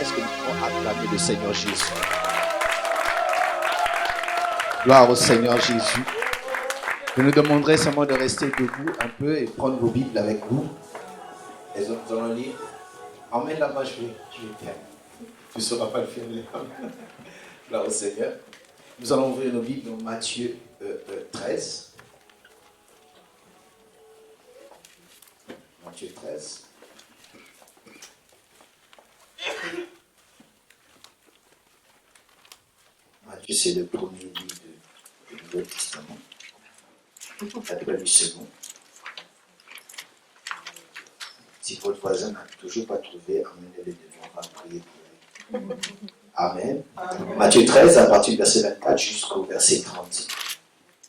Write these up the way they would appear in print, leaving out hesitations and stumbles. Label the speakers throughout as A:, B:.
A: Est-ce que nous pouvons acclamer le Seigneur Jésus? Gloire au Seigneur Jésus. Je nous demanderai seulement de rester debout un peu et prendre vos Bibles avec vous. Et nous allons lire. Emmène là-bas, je vais faire. Tu ne sauras pas le faire. Gloire au Seigneur. Nous allons ouvrir nos Bibles dans Matthieu 13. Matthieu 13. Matthieu, c'est le premier livre du Nouveau Testament. Après 8 secondes. Si votre voisin n'a toujours pas trouvé, amenez-le devant, on va prier pour lui. Amen. Matthieu 13, à partir du verset 24 jusqu'au verset 30.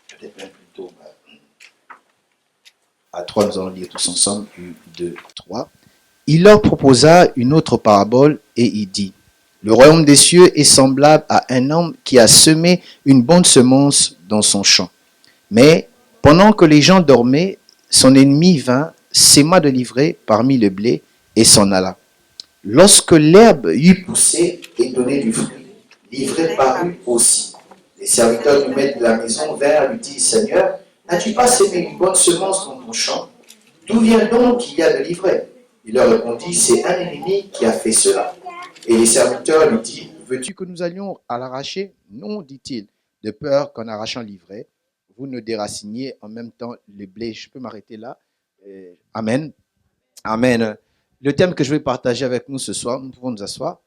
A: Peut-être même plus tôt. À 3, nous allons lire tous ensemble. 1, 2, 3. Il leur proposa une autre parabole et il dit: le royaume des cieux est semblable à un homme qui a semé une bonne semence dans son champ. Mais pendant que les gens dormaient, son ennemi vint, sema de l'ivraie parmi le blé et s'en alla. Lorsque l'herbe eut poussé et donné du fruit, l'ivraie parut aussi. Les serviteurs du maître de la maison vinrent lui dire: Seigneur, n'as-tu pas semé une bonne semence dans ton champ? D'où vient donc qu'il y a de l'ivraie? Il leur répondit: c'est un ennemi qui a fait cela. Et les serviteurs lui dirent: veux-tu que nous allions à l'arracher? Non, dit-il, de peur qu'en arrachant l'ivraie, vous ne déraciniez en même temps le blé. Je peux m'arrêter là. Amen. Amen. Le thème que je vais partager avec nous ce soir, nous pouvons nous asseoir.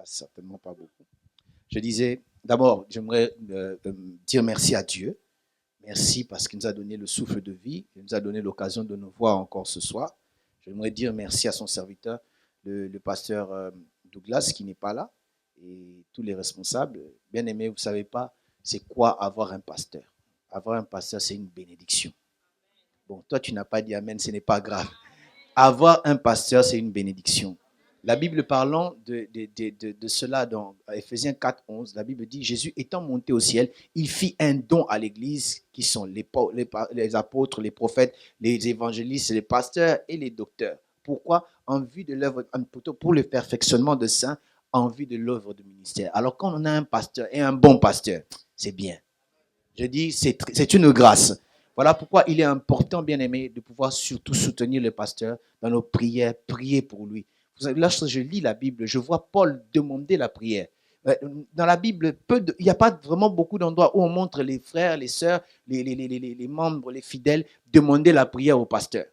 A: Certainement pas beaucoup. Je disais, d'abord, j'aimerais dire merci à Dieu. Merci parce qu'il nous a donné le souffle de vie, il nous a donné l'occasion de nous voir encore ce soir. J'aimerais dire merci à son serviteur, le pasteur Douglas, qui n'est pas là, et tous les responsables. Bien aimés, vous ne savez pas c'est quoi avoir un pasteur. Avoir un pasteur, c'est une bénédiction. Bon, toi, tu n'as pas dit amen, ce n'est pas grave. Avoir un pasteur, c'est une bénédiction. La Bible parlant de cela dans Ephésiens 4, 11, la Bible dit: Jésus étant monté au ciel, il fit un don à l'Église qui sont les apôtres, les prophètes, les évangélistes, les pasteurs et les docteurs. Pourquoi? En vue de l'œuvre, pour le perfectionnement de saints, en vue de l'œuvre du ministère. Alors quand on a un pasteur et un bon pasteur, c'est bien. Je dis, c'est une grâce. Voilà pourquoi il est important, bien aimé, de pouvoir surtout soutenir le pasteur dans nos prières, prier pour lui. Lorsque je lis la Bible, je vois Paul demander la prière. Dans la Bible, il n'y a pas vraiment beaucoup d'endroits où on montre les frères, les sœurs, les membres, les fidèles demander la prière au pasteur.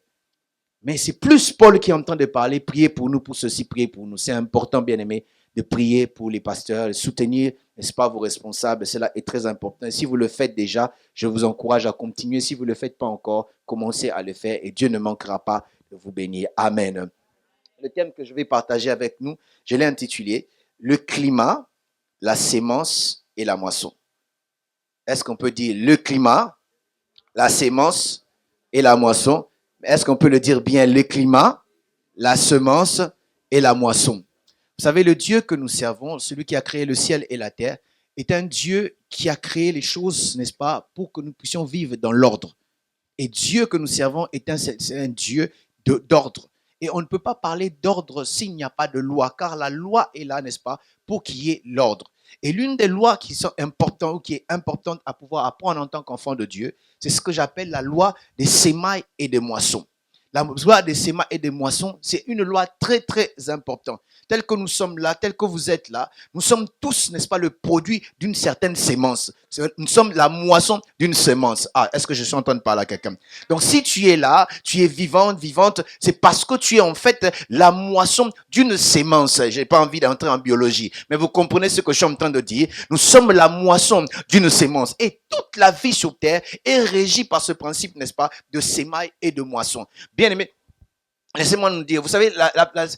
A: Mais c'est plus Paul qui est en train de parler: priez pour nous, pour ceci, priez pour nous. C'est important, bien aimé, de prier pour les pasteurs, de soutenir, n'est-ce pas, vos responsables. Cela est très important. Et si vous le faites déjà, je vous encourage à continuer. Si vous ne le faites pas encore, commencez à le faire et Dieu ne manquera pas de vous bénir. Amen. Le thème que je vais partager avec nous, je l'ai intitulé « Le climat, la sémence et la moisson ». Est-ce qu'on peut dire le climat, la sémence et la moisson? Est-ce qu'on peut le dire bien? Le climat, la semence et la moisson. Vous savez, le Dieu que nous servons, celui qui a créé le ciel et la terre, est un Dieu qui a créé les choses, n'est-ce pas, pour que nous puissions vivre dans l'ordre. Et Dieu que nous servons c'est un Dieu d'ordre. Et on ne peut pas parler d'ordre s'il n'y a pas de loi, car la loi est là, n'est-ce pas, pour qu'il y ait l'ordre. Et l'une des lois qui sont importantes ou qui est importante à pouvoir apprendre en tant qu'enfant de Dieu, c'est ce que j'appelle la loi des semailles et des moissons. La loi des semailles et des moissons, c'est une loi très, très importante. Tel que nous sommes là, tel que vous êtes là, nous sommes tous, n'est-ce pas, le produit d'une certaine sémence. Nous sommes la moisson d'une semence. Ah, est-ce que je suis en train de parler à quelqu'un? Donc, si tu es là, tu es vivante, c'est parce que tu es en fait la moisson d'une sémence. Je n'ai pas envie d'entrer en biologie, mais vous comprenez ce que je suis en train de dire. Nous sommes la moisson d'une sémence. Et toute la vie sur terre est régie par ce principe, n'est-ce pas, de sémaille et de moisson. Bien aimé, laissez-moi nous dire, vous savez,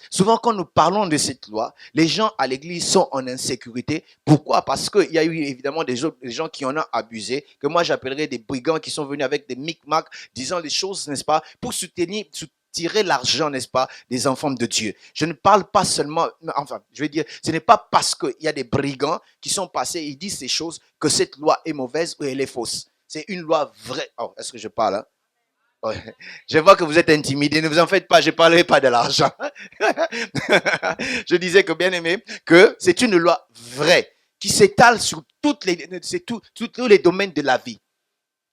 A: souvent quand nous parlons de cette loi, les gens à l'église sont en insécurité. Pourquoi? Parce qu'il y a eu évidemment des gens qui en ont abusé, que moi j'appellerais des brigands qui sont venus avec des micmacs, disant les choses, n'est-ce pas, pour soutenir tirer l'argent, n'est-ce pas, des enfants de Dieu. Je ne parle pas seulement, enfin, je veux dire, ce n'est pas parce qu'il y a des brigands qui sont passés et ils disent ces choses que cette loi est mauvaise ou elle est fausse. C'est une loi vraie. Oh, est-ce que je parle, hein? Ouais. Je vois que vous êtes intimidés. Ne vous en faites pas, je ne parlerai pas de l'argent. Je disais que, bien aimé, que c'est une loi vraie qui s'étale sur tous les domaines de la vie.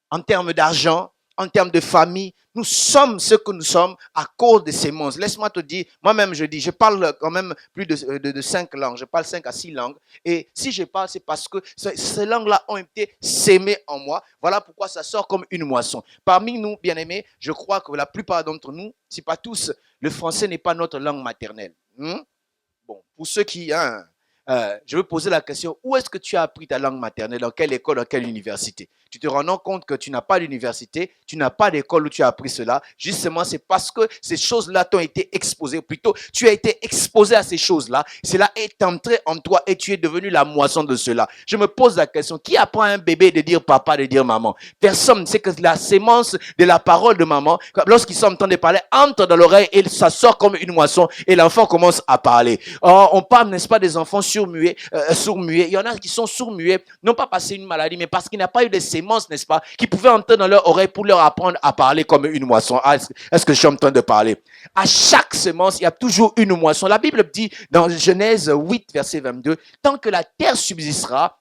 A: En termes d'argent, en termes de famille, nous sommes ce que nous sommes à cause de ces monstres. Laisse-moi te dire, moi-même je parle quand même plus de 5 langues, je parle 5 à 6 langues. Et si je parle, c'est parce que ces langues-là ont été sémées en moi. Voilà pourquoi ça sort comme une moisson. Parmi nous, bien-aimés, je crois que la plupart d'entre nous, si pas tous, le français n'est pas notre langue maternelle. Bon, pour ceux qui... je veux poser la question, où est-ce que tu as appris ta langue maternelle? Dans quelle école, dans quelle université? Tu te rends compte que tu n'as pas d'université, tu n'as pas d'école où tu as appris cela. Justement, c'est parce que ces choses-là t'ont été exposées. Plutôt, tu as été exposé à ces choses-là. Cela est entré en toi et tu es devenu la moisson de cela. Je me pose la question, qui apprend à un bébé de dire papa, de dire maman? Personne. C'est que la sémence de la parole de maman, lorsqu'ils sont en train de parler, entre dans l'oreille et ça sort comme une moisson et l'enfant commence à parler. On parle, n'est-ce pas, des enfants sourds-muets. Il y en a qui sont sourds-muets, non pas parce que c'est une maladie, mais parce qu'il n'y a pas eu de sémence, n'est-ce pas, qui pouvaient entrer dans leur oreille pour leur apprendre à parler comme une moisson. Est-ce que je suis en train de parler? À chaque sémence, il y a toujours une moisson. La Bible dit dans Genèse 8, verset 22, tant que la terre subsistera,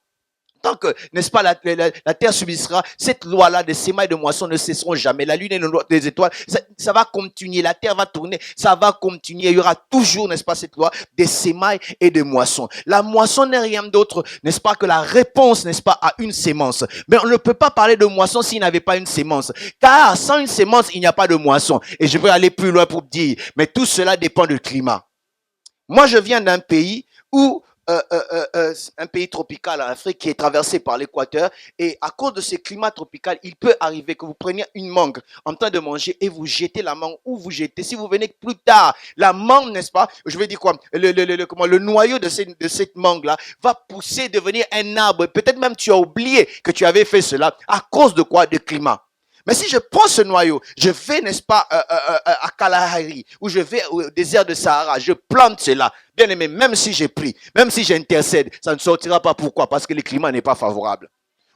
A: tant que, n'est-ce pas, la terre subsistera, cette loi-là de sémailles de moisson ne cesseront jamais. La lune et les étoiles, ça va continuer. La terre va tourner, ça va continuer. Il y aura toujours, n'est-ce pas, cette loi des sémailles et de moissons. La moisson n'est rien d'autre, n'est-ce pas, que la réponse, n'est-ce pas, à une sémence. Mais on ne peut pas parler de moisson s'il n'avait pas une sémence. Car sans une sémence, il n'y a pas de moisson. Et je vais aller plus loin pour dire, mais tout cela dépend du climat. Moi, je viens d'un pays où un pays tropical en Afrique qui est traversé par l'équateur et à cause de ce climat tropical, il peut arriver que vous preniez une mangue en train de manger et vous jetez la mangue ou vous jetez. Si vous venez plus tard, la mangue, n'est-ce pas, je vais dire quoi, le noyau de cette mangue-là va pousser, devenir un arbre. Peut-être même tu as oublié que tu avais fait cela à cause de quoi? De climat. Mais si je prends ce noyau, je vais, n'est-ce pas, à Kalahari, ou je vais au désert de Sahara, je plante cela. Bien aimé, même si j'ai pris, même si j'intercède, ça ne sortira pas. Pourquoi? Parce que le climat n'est pas favorable.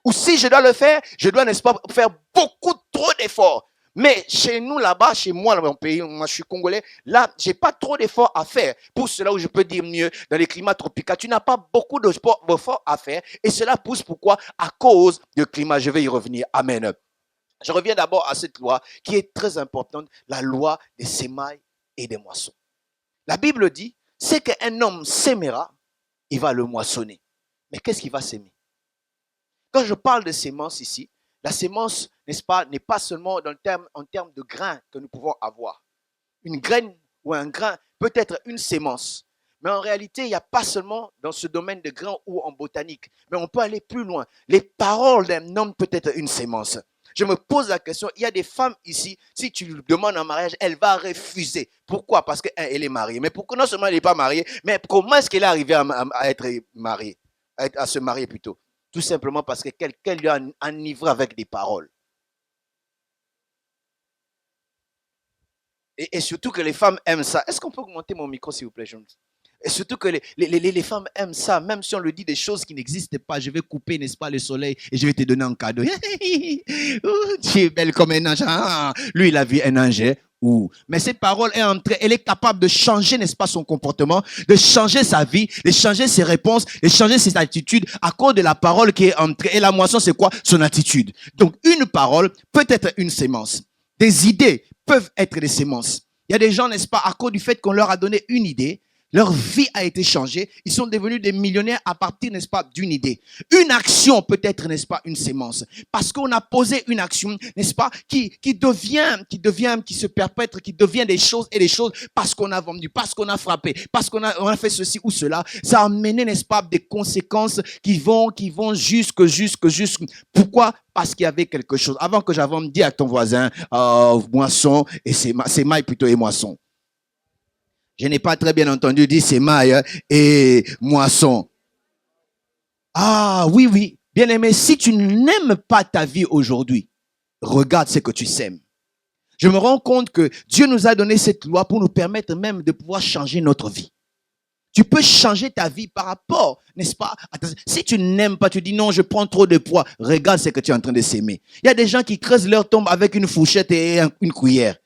A: Ou si je dois le faire, je dois, n'est-ce pas, faire beaucoup trop d'efforts. Mais chez nous, là-bas, chez moi, dans mon pays, moi je suis congolais, là, j'ai pas trop d'efforts à faire. Pour cela où je peux dire mieux, dans les climats tropicaux, tu n'as pas beaucoup d'efforts à faire. Et cela pousse pourquoi? À cause du climat. Je vais y revenir. Amen. Je reviens d'abord à cette loi qui est très importante, la loi des sémailles et des moissons. La Bible dit, c'est qu'un homme sèmera, il va le moissonner. Mais qu'est-ce qu'il va s'aimer? Quand je parle de sémence ici, la sémence, n'est-ce pas, n'est pas seulement en termes de grains que nous pouvons avoir. Une graine ou un grain peut être une sémence. Mais en réalité, il n'y a pas seulement dans ce domaine de grains ou en botanique, mais on peut aller plus loin. Les paroles d'un homme peut être une sémence. Je me pose la question, il y a des femmes ici, si tu lui demandes un mariage, elle va refuser. Pourquoi? Parce qu'elle est mariée. Mais pourquoi non seulement elle n'est pas mariée, mais comment est-ce qu'elle est arrivée à être mariée, à se marier plutôt? Tout simplement parce que quelqu'un lui a enivré avec des paroles. Et surtout que les femmes aiment ça. Est-ce qu'on peut augmenter mon micro, s'il vous plaît? Et surtout que les femmes aiment ça, même si on lui dit des choses qui n'existent pas. Je vais couper, n'est-ce pas, le soleil et je vais te donner un cadeau. Tu es belle comme un ange. Ah, lui, il a vu un ange. Mais cette parole est entrée, elle est capable de changer, n'est-ce pas, son comportement, de changer sa vie, de changer ses réponses, de changer ses attitudes à cause de la parole qui est entrée. Et la moisson, c'est quoi? Son attitude. Donc, une parole peut être une sémence. Des idées peuvent être des sémences. Il y a des gens, n'est-ce pas, à cause du fait qu'on leur a donné une idée, leur vie a été changée. Ils sont devenus des millionnaires à partir, n'est-ce pas, d'une idée. Une action peut être, n'est-ce pas, une sémence. Parce qu'on a posé une action, n'est-ce pas, qui se perpètre, qui devient des choses et des choses parce qu'on a vendu, parce qu'on a frappé, parce qu'on a fait ceci ou cela. Ça a amené, n'est-ce pas, des conséquences qui vont jusque. Pourquoi? Parce qu'il y avait quelque chose. Avant que j'avance, dis à ton voisin, moisson et sémaille plutôt et moisson. Je n'ai pas très bien entendu dire sémaille et moisson. Ah oui. Bien aimé, si tu n'aimes pas ta vie aujourd'hui, regarde ce que tu sèmes. Je me rends compte que Dieu nous a donné cette loi pour nous permettre même de pouvoir changer notre vie. Tu peux changer ta vie par rapport, n'est-ce pas? Si tu n'aimes pas, tu dis non, je prends trop de poids. Regarde ce que tu es en train de s'aimer. Il y a des gens qui creusent leur tombe avec une fourchette et une cuillère.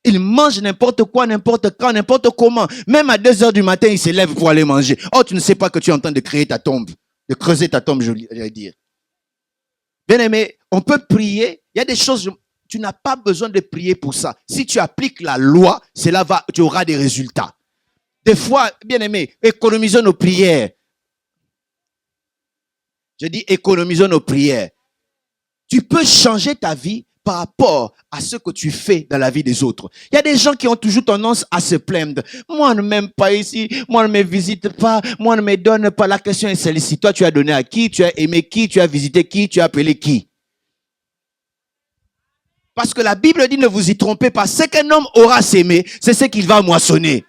A: Ils mangent n'importe quoi, n'importe quand, n'importe comment. Même à 2 heures du matin, ils se lèvent pour aller manger. Oh, tu ne sais pas que tu es en train de créer ta tombe, de creuser ta tombe, j'allais dire. Bien aimé, on peut prier. Il y a des choses, tu n'as pas besoin de prier pour ça. Si tu appliques la loi, tu auras des résultats. Des fois, bien aimé, économisons nos prières. Je dis économisons nos prières. Tu peux changer ta vie par rapport à ce que tu fais dans la vie des autres. Il y a des gens qui ont toujours tendance à se plaindre. Moi, on ne m'aime pas ici. Moi, on ne me visite pas. Moi, on ne me donne pas. La question est celle-ci. Toi, tu as donné à qui? Tu as aimé qui? Tu as visité qui? Tu as appelé qui? Parce que la Bible dit ne vous y trompez pas. Ce qu'un homme aura s'aimer, c'est ce qu'il va moissonner.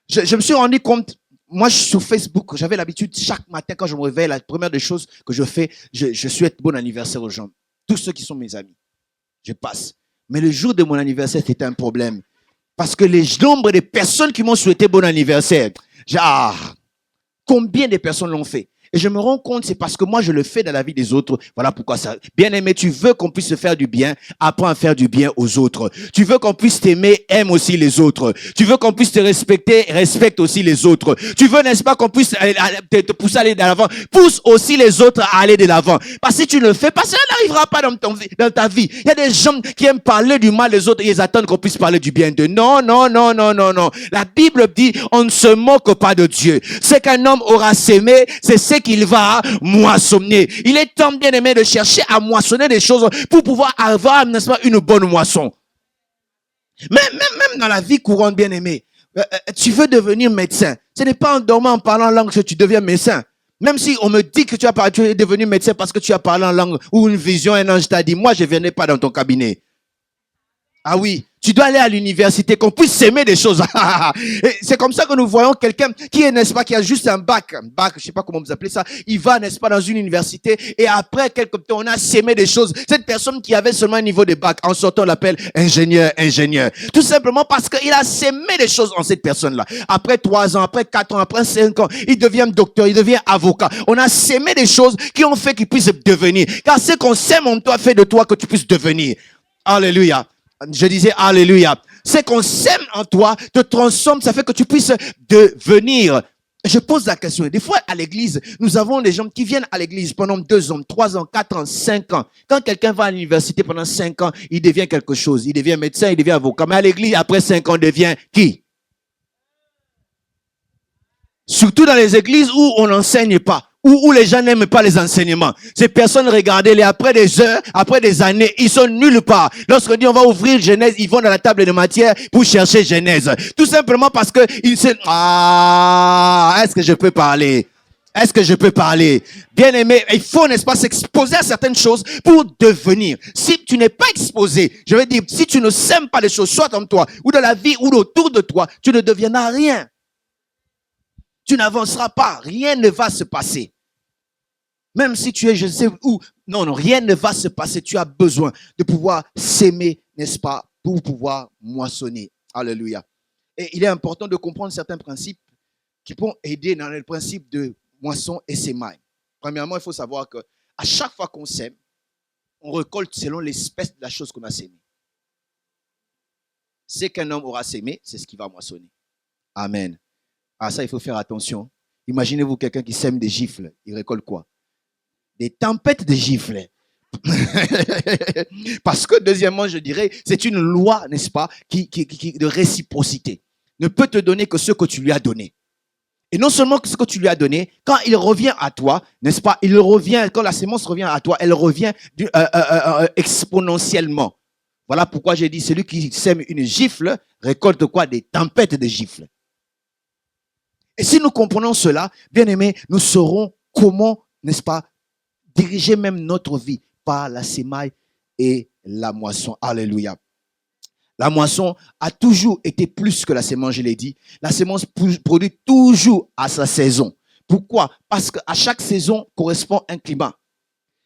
A: Je me suis rendu compte, moi je suis sur Facebook, j'avais l'habitude chaque matin quand je me réveille, la première des choses que je fais, je souhaite bon anniversaire aux gens. Tous ceux qui sont mes amis, je passe. Mais le jour de mon anniversaire, c'était un problème. Parce que les nombres de personnes qui m'ont souhaité bon anniversaire, combien de personnes l'ont fait? Et je me rends compte, c'est parce que moi, je le fais dans la vie des autres. Voilà pourquoi ça. Bien aimé, tu veux qu'on puisse se faire du bien, apprends à faire du bien aux autres. Tu veux qu'on puisse t'aimer, aime aussi les autres. Tu veux qu'on puisse te respecter, respecte aussi les autres. Tu veux, n'est-ce pas, qu'on puisse te pousser à aller de l'avant, pousse aussi les autres à aller de l'avant. Parce que si tu ne le fais pas, ça n'arrivera pas dans ta vie. Il y a des gens qui aiment parler du mal des autres et ils attendent qu'on puisse parler du bien d'eux. Non, non, non, non, non, non. La Bible dit, on ne se moque pas de Dieu. Ce qu'un homme aura s'aimer, c'est ce qu'il va moissonner. Il est temps, bien aimé, de chercher à moissonner des choses pour pouvoir avoir, n'est-ce pas, une bonne moisson. Même dans la vie courante, bien aimé, tu veux devenir médecin. Ce n'est pas en dormant, en parlant en langue que tu deviens médecin. Même si on me dit que tu es devenu médecin parce que tu as parlé en langue ou une vision, un ange t'a dit, moi je ne viendrai pas dans ton cabinet. Ah oui, tu dois aller à l'université, qu'on puisse s'aimer des choses. C'est comme ça que nous voyons quelqu'un qui est, n'est-ce pas, qui a juste un bac, je sais pas comment vous appelez ça. Il va, n'est-ce pas, dans une université et après quelque temps, on a s'aimé des choses. Cette personne qui avait seulement un niveau de bac, en sortant, on l'appelle ingénieur. Tout simplement parce qu'il a s'aimé des choses en cette personne-là. Après 3 ans, après 4 ans, après 5 ans, il devient docteur, il devient avocat. On a s'aimé des choses qui ont fait qu'il puisse devenir. Car ce qu'on sème en toi fait de toi que tu puisses devenir. Alléluia. Je disais alléluia. Ce qu'on sème en toi te transforme, ça fait que tu puisses devenir. Je pose la question. Des fois, à l'église, nous avons des gens qui viennent à l'église pendant 2 ans, 3 ans, 4 ans, 5 ans. Quand quelqu'un va à l'université pendant 5 ans, il devient quelque chose. Il devient médecin, il devient avocat. Mais à l'église, après 5 ans, il devient qui? Surtout dans les églises où on n'enseigne pas. Où les gens n'aiment pas les enseignements. Ces personnes, regardez-les, après des heures, après des années, ils sont nulle part. Lorsqu'on dit on va ouvrir Genèse, ils vont dans la table de matière pour chercher Genèse. Tout simplement parce que ils se... est-ce que je peux parler? Est-ce que je peux parler? Bien aimé, il faut, n'est-ce pas, s'exposer à certaines choses pour devenir. Si tu n'es pas exposé, je veux dire, si tu ne sèmes pas les choses, soit en toi, ou dans la vie, ou autour de toi, tu ne deviendras rien. Tu n'avanceras pas. Rien ne va se passer. Même si tu es, je ne sais où. Non, rien ne va se passer. Tu as besoin de pouvoir s'aimer, n'est-ce pas, pour pouvoir moissonner. Alléluia. Et il est important de comprendre certains principes qui vont aider dans le principe de moisson et sémaille. Premièrement, il faut savoir que à chaque fois qu'on sème, on récolte selon l'espèce de la chose qu'on a sémée. Ce qu'un homme aura sémé, c'est ce qu'il va moissonner. Amen. Ah, ça, il faut faire attention. Imaginez-vous quelqu'un qui sème des gifles. Il récolte quoi? Des tempêtes de gifles. Parce que, deuxièmement, je dirais, c'est une loi, n'est-ce pas, qui de réciprocité. Ne peut te donner que ce que tu lui as donné. Et non seulement ce que tu lui as donné, quand il revient à toi, n'est-ce pas, il revient, quand la sémence revient à toi, elle revient exponentiellement. Voilà pourquoi j'ai dit, celui qui sème une gifle récolte quoi? Des tempêtes de gifles. Et si nous comprenons cela, bien aimés, nous saurons comment, n'est-ce pas, diriger même notre vie par la sémaille et la moisson. Alléluia. La moisson a toujours été plus que la sémence, je l'ai dit. La sémence produit toujours à sa saison. Pourquoi? Parce qu'à chaque saison correspond un climat.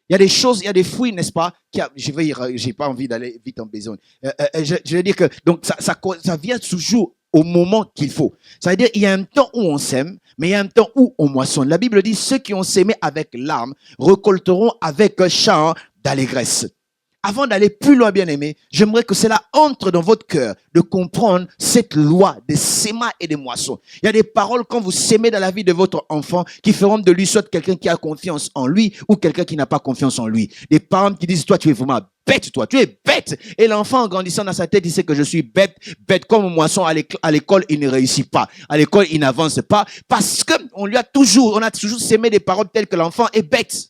A: Il y a des choses, il y a des fruits, n'est-ce pas? J'ai pas envie d'aller vite en besogne. Je veux dire que donc ça vient toujours au moment qu'il faut. Ça veut dire il y a un temps où on sème, mais il y a un temps où on moissonne. La Bible dit ceux qui ont sémé avec larmes récolteront avec un chant d'allégresse. Avant d'aller plus loin, bien-aimé, j'aimerais que cela entre dans votre cœur de comprendre cette loi des sémas et des moissons. Il y a des paroles quand vous sémez dans la vie de votre enfant qui feront de lui soit quelqu'un qui a confiance en lui ou quelqu'un qui n'a pas confiance en lui. Des parents qui disent, toi, tu es vraiment bête, toi, tu es bête. Et l'enfant, en grandissant dans sa tête, il sait que je suis bête, bête comme un moisson à l'école, il ne réussit pas. À l'école, il n'avance pas parce que on a toujours sémé des paroles telles que l'enfant est bête.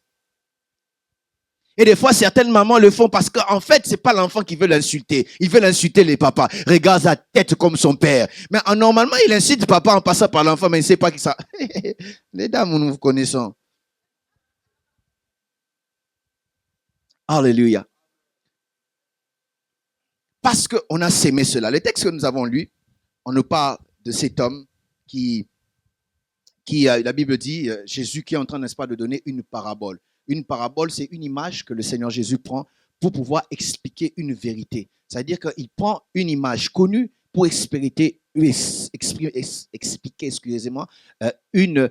A: Et des fois, certaines mamans le font parce qu'en fait, c'est pas l'enfant qui veut l'insulter. Il veut l'insulter les papas. Regarde sa tête comme son père. Mais normalement, il insulte papa en passant par l'enfant, mais il ne sait pas qui ça. Les dames, nous vous connaissons. Alléluia. Parce qu'on a sémé cela. Le texte que nous avons lu, on nous parle de cet homme qui la Bible dit, Jésus qui est en train, n'est-ce pas, de donner une parabole. Une parabole, c'est une image que le Seigneur Jésus prend pour pouvoir expliquer une vérité. C'est-à-dire qu'il prend une image connue pour expliquer, excusez-moi, une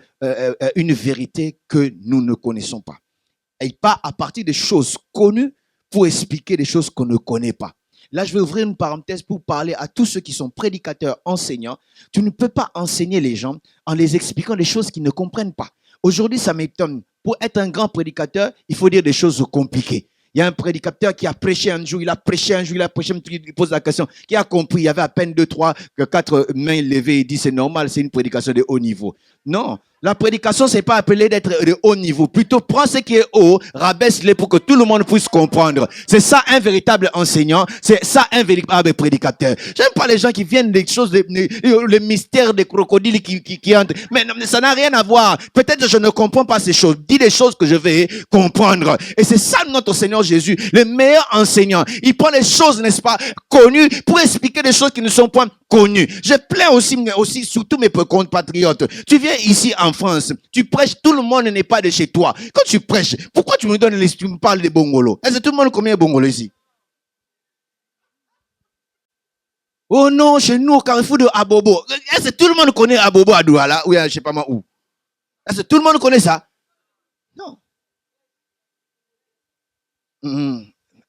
A: vérité que nous ne connaissons pas. Et il part à partir des choses connues pour expliquer des choses qu'on ne connaît pas. Là, je vais ouvrir une parenthèse pour parler à tous ceux qui sont prédicateurs, enseignants. Tu ne peux pas enseigner les gens en les expliquant des choses qu'ils ne comprennent pas. Aujourd'hui, ça m'étonne. Pour être un grand prédicateur, il faut dire des choses compliquées. Il y a un prédicateur qui a prêché un jour, il pose la question, qui a compris, il y avait à peine 2, 3, 4 mains levées, il dit c'est normal, c'est une prédication de haut niveau. Non, la prédication, c'est pas appelé d'être de haut niveau. Plutôt, prends ce qui est haut, rabaisse-le pour que tout le monde puisse comprendre. C'est ça un véritable enseignant, c'est ça un véritable prédicateur. J'aime pas les gens qui viennent des choses, le mystère des crocodiles qui entrent. Mais ça n'a rien à voir. Peut-être que je ne comprends pas ces choses. Dis des choses que je vais comprendre. Et c'est ça notre Seigneur Jésus, le meilleur enseignant. Il prend les choses, n'est-ce pas, connues pour expliquer des choses qui ne sont pas connues. Je plains aussi surtout mes compatriotes. Tu viens ici en France, tu prêches, tout le monde n'est pas de chez toi. Quand tu prêches, pourquoi tu me parles de Bongolo? Est-ce que tout le monde connaît Bongolo ici? Oh non, chez nous au carrefour de Abobo. Est-ce que tout le monde connaît Abobo à Douala? Oui, je ne sais pas moi où. Est-ce que tout le monde connaît ça? Non.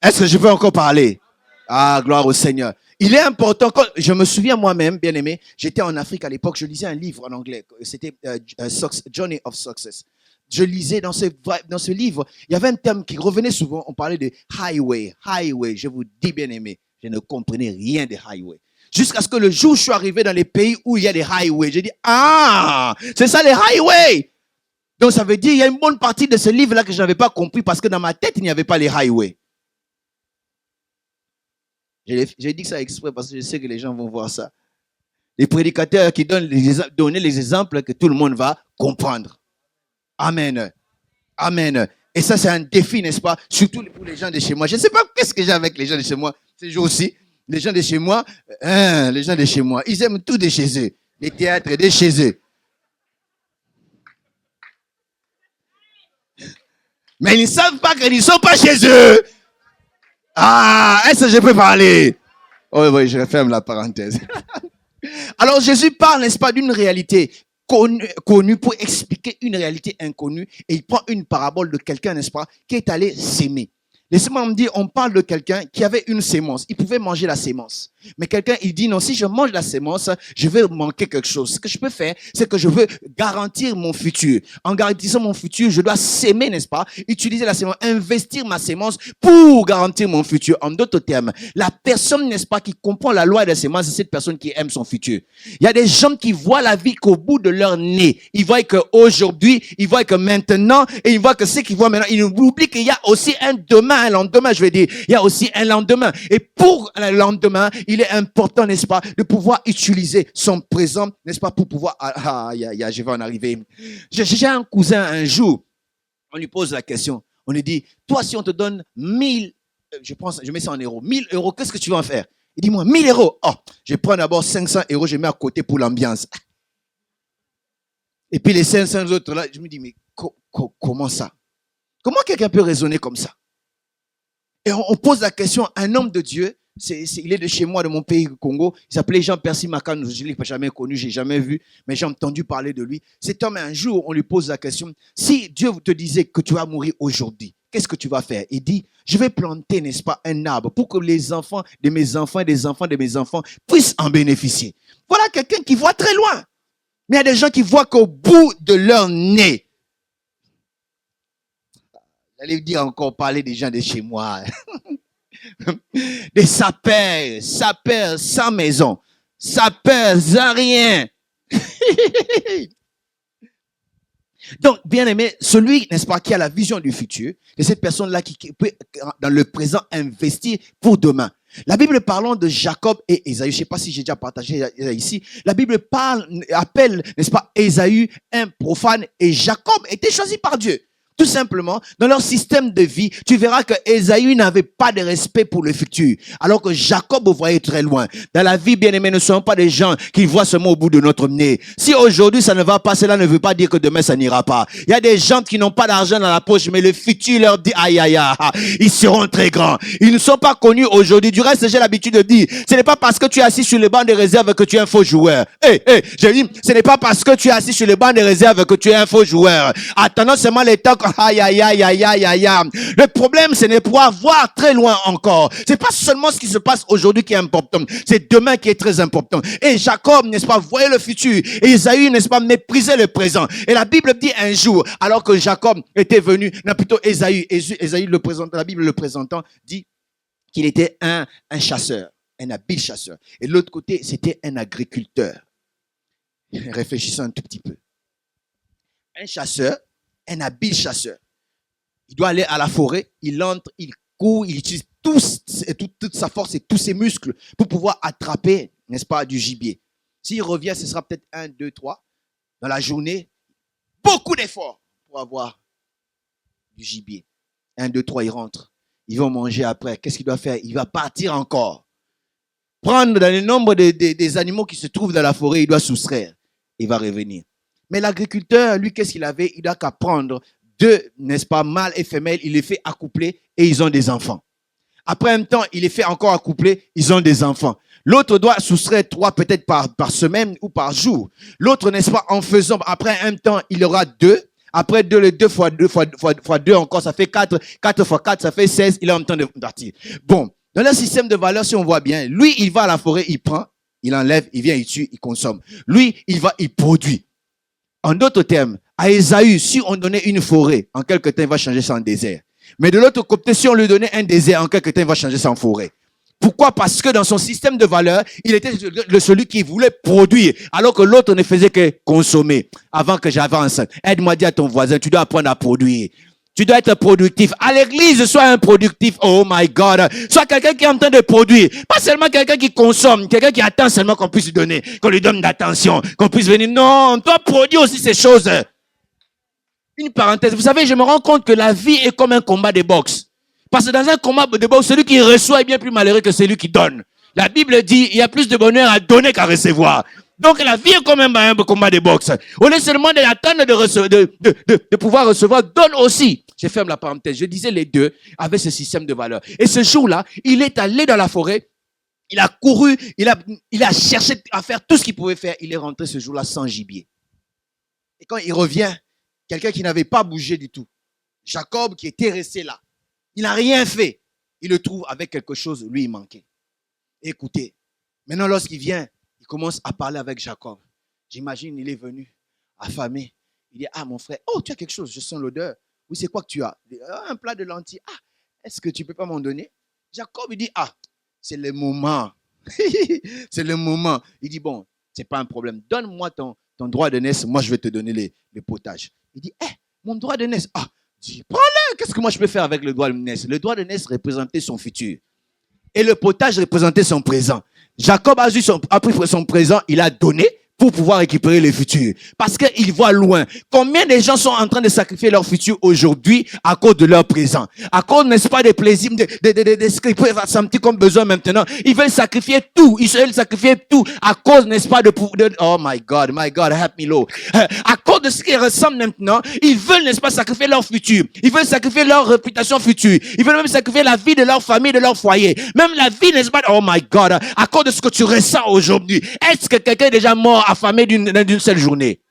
A: Est-ce que je peux encore parler? Ah, gloire au Seigneur. Il est important, quand je me souviens moi-même, bien aimé, j'étais en Afrique à l'époque, je lisais un livre en anglais, c'était Journey of Success. Je lisais dans ce livre, il y avait un thème qui revenait souvent, on parlait de highway. Je vous dis bien aimé, je ne comprenais rien des highways. Jusqu'à ce que le jour où je suis arrivé dans les pays où il y a des highways, j'ai dit, ah, c'est ça les highways. Donc ça veut dire, il y a une bonne partie de ce livre-là que je n'avais pas compris parce que dans ma tête, il n'y avait pas les highways. J'ai dit ça exprès parce que je sais que les gens vont voir ça. Les prédicateurs qui donnent les exemples que tout le monde va comprendre. Amen. Amen. Et ça, c'est un défi, n'est-ce pas? Surtout pour les gens de chez moi. Je ne sais pas qu'est-ce que j'ai avec les gens de chez moi ces jours-ci. Les gens de chez moi, ils aiment tout de chez eux. Les théâtres de chez eux. Mais ils ne savent pas qu'ils ne sont pas chez eux. Ah, est-ce que je peux parler? Oh oui, je referme la parenthèse. Alors Jésus parle, n'est-ce pas, d'une réalité connue pour expliquer une réalité inconnue. Et il prend une parabole de quelqu'un, n'est-ce pas, qui est allé s'aimer. Laissez-moi me dire, on parle de quelqu'un qui avait une sémence. Il pouvait manger la sémence. Mais quelqu'un, il dit, non, si je mange la sémence, je vais manquer quelque chose. Ce que je peux faire, c'est que je veux garantir mon futur. En garantissant mon futur, je dois s'aimer, n'est-ce pas? Utiliser la sémence, investir ma sémence pour garantir mon futur. En d'autres termes, la personne, n'est-ce pas, qui comprend la loi de la sémence, c'est cette personne qui aime son futur. Il y a des gens qui voient la vie qu'au bout de leur nez. Ils voient qu'aujourd'hui, ils voient que maintenant, et ils voient que ce qu'ils voient maintenant, ils oublient qu'il y a aussi un demain. Un lendemain, je vais dire, il y a aussi un lendemain. Et pour le lendemain, il est important, n'est-ce pas, de pouvoir utiliser son présent, n'est-ce pas, pour pouvoir, je vais en arriver. J'ai un cousin un jour, on lui pose la question, on lui dit, toi, si on te donne 1000, je mets ça en euros, 1000 euros, qu'est-ce que tu vas en faire? Il dit, moi, 1000 euros. Oh, je prends d'abord 500 euros, je mets à côté pour l'ambiance. Et puis les 500 autres là, je me dis, mais comment ça? Comment quelqu'un peut raisonner comme ça? Et on pose la question à un homme de Dieu, il est de chez moi, de mon pays, Congo, il s'appelait Jean-Percy Makano, je ne l'ai jamais connu, je n'ai jamais vu, mais j'ai entendu parler de lui. Cet homme, un jour, on lui pose la question, si Dieu te disait que tu vas mourir aujourd'hui, qu'est-ce que tu vas faire? Il dit, je vais planter, n'est-ce pas, un arbre pour que les enfants de mes enfants et des enfants de mes enfants puissent en bénéficier. Voilà quelqu'un qui voit très loin. Mais il y a des gens qui voient qu'au bout de leur nez. J'allais dire encore parler des gens de chez moi. Des sapeurs sans maison, sapeurs sans rien. Donc, bien aimé, celui, n'est-ce pas, qui a la vision du futur, c'est cette personne-là qui peut, dans le présent, investir pour demain. La Bible parlant de Jacob et Ésaü, je ne sais pas si j'ai déjà partagé ici, la Bible appelle, n'est-ce pas, Ésaü un profane et Jacob était choisi par Dieu. Tout simplement, dans leur système de vie, tu verras que Ésaü n'avait pas de respect pour le futur, alors que Jacob voyait très loin. Dans la vie, bien aimé, ne sommes pas des gens qui voient seulement au bout de notre nez. Si aujourd'hui ça ne va pas, cela ne veut pas dire que demain ça n'ira pas. Il y a des gens qui n'ont pas d'argent dans la poche, mais le futur leur dit aïe aïe aïe, ils seront très grands. Ils ne sont pas connus aujourd'hui. Du reste, j'ai l'habitude de dire, ce n'est pas parce que tu es assis sur le banc de réserve que tu es un faux joueur. J'ai dit, ce n'est pas parce que tu es assis sur le banc de réserve que tu es un faux joueur. Attendons seulement les temps. Aïe, aïe, aïe, aïe, aïe, aïe, aïe. Le problème, c'est de pouvoir voir très loin encore. C'est pas seulement ce qui se passe aujourd'hui qui est important. C'est demain qui est très important. Et Jacob, n'est-ce pas, voyait le futur. Et Ésaü, n'est-ce pas, méprisait le présent. Et la Bible dit un jour, alors que Jacob était venu, non, plutôt Ésaü, le présentant, la Bible le présentant, dit qu'il était un chasseur, un habile chasseur. Et de l'autre côté, c'était un agriculteur. Réfléchissons un tout petit peu. Un chasseur, un habile chasseur. Il doit aller à la forêt, il entre, il court, il utilise toute sa force et tous ses muscles pour pouvoir attraper, n'est-ce pas, du gibier. S'il revient, ce sera peut-être 1, 2, 3 dans la journée. Beaucoup d'efforts pour avoir du gibier. 1, 2, 3, il rentre. Ils vont manger après. Qu'est-ce qu'il doit faire? Il va partir encore. Prendre dans le nombre des animaux qui se trouvent dans la forêt, il doit soustraire. Il va revenir. Mais l'agriculteur, lui, qu'est-ce qu'il avait? Il n'a qu'à prendre 2, n'est-ce pas, mâles et femelles, il les fait accoupler et ils ont des enfants. Après un temps, il les fait encore accoupler, ils ont des enfants. L'autre doit soustraire 3 peut-être par semaine ou par jour. L'autre, n'est-ce pas, en faisant, après un temps, il aura 2. Après 2, les 2 fois 2 fois 2 encore, ça fait 4. 4 fois 4, ça fait 16. Il a en temps de partir. Bon, dans le système de valeurs, si on voit bien, lui, il va à la forêt, il prend, il enlève, il vient, il tue, il consomme. Lui, il va, il produit. En d'autres termes, à Ésaü, si on donnait une forêt, en quelque temps, il va changer ça en désert. Mais de l'autre côté, si on lui donnait un désert, en quelque temps, il va changer ça en forêt. Pourquoi? Parce que dans son système de valeurs, il était celui qui voulait produire, alors que l'autre ne faisait que consommer. Avant que j'avance, aide-moi à dire à ton voisin, tu dois apprendre à produire. Tu dois être productif. À l'église, sois un productif. Oh my God. Sois quelqu'un qui est en train de produire. Pas seulement quelqu'un qui consomme. Quelqu'un qui attend seulement qu'on puisse lui donner. Qu'on lui donne d'attention. Qu'on puisse venir. Non, toi, produis aussi ces choses. Une parenthèse. Vous savez, je me rends compte que la vie est comme un combat de boxe. Parce que dans un combat de boxe, celui qui reçoit est bien plus malheureux que celui qui donne. La Bible dit, il y a plus de bonheur à donner qu'à recevoir. Donc la vie est comme un combat de boxe. Au lieu seulement d'attendre de pouvoir recevoir, donne aussi. Je ferme la parenthèse. Je disais les deux avaient ce système de valeurs. Et ce jour-là, il est allé dans la forêt. Il a couru. Il a cherché à faire tout ce qu'il pouvait faire. Il est rentré ce jour-là sans gibier. Et quand il revient, quelqu'un qui n'avait pas bougé du tout, Jacob qui était resté là, il n'a rien fait. Il le trouve avec quelque chose, lui, il manquait. Écoutez, maintenant lorsqu'il vient, il commence à parler avec Jacob. J'imagine, il est venu affamé. Il dit, ah mon frère, oh tu as quelque chose, je sens l'odeur. Oui, c'est quoi que tu as? Un plat de lentilles. Ah, est-ce que tu ne peux pas m'en donner? Jacob, il dit, ah, c'est le moment. C'est le moment. Il dit, bon, ce n'est pas un problème. Donne-moi ton droit de naissance, moi je vais te donner les potages. Il dit, mon droit de naissance. Ah, dis, prends-le. Qu'est-ce que moi je peux faire avec le droit de naissance? Le droit de naissance représentait son futur. Et le potage représentait son présent. Jacob a pris son présent, il a donné pour pouvoir récupérer le futur. Parce qu'ils voient loin. Combien de gens sont en train de sacrifier leur futur aujourd'hui à cause de leur présent? À cause, n'est-ce pas, des plaisirs, de ce qu'ils peuvent sentir comme besoin maintenant. Ils veulent sacrifier tout. Ils veulent sacrifier tout à cause, n'est-ce pas, oh my God, help me Lord. À cause de ce qu'ils ressentent maintenant, ils veulent, n'est-ce pas, sacrifier leur futur. Ils veulent sacrifier leur réputation future. Ils veulent même sacrifier la vie de leur famille, de leur foyer. Même la vie, n'est-ce pas, oh my God, à cause de ce que tu ressens aujourd'hui. Est-ce que quelqu'un est déjà mort affamé d'une seule journée?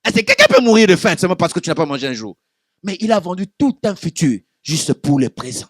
A: Est-ce que quelqu'un peut mourir de faim seulement parce que tu n'as pas mangé un jour? Mais il a vendu tout un futur juste pour le présent.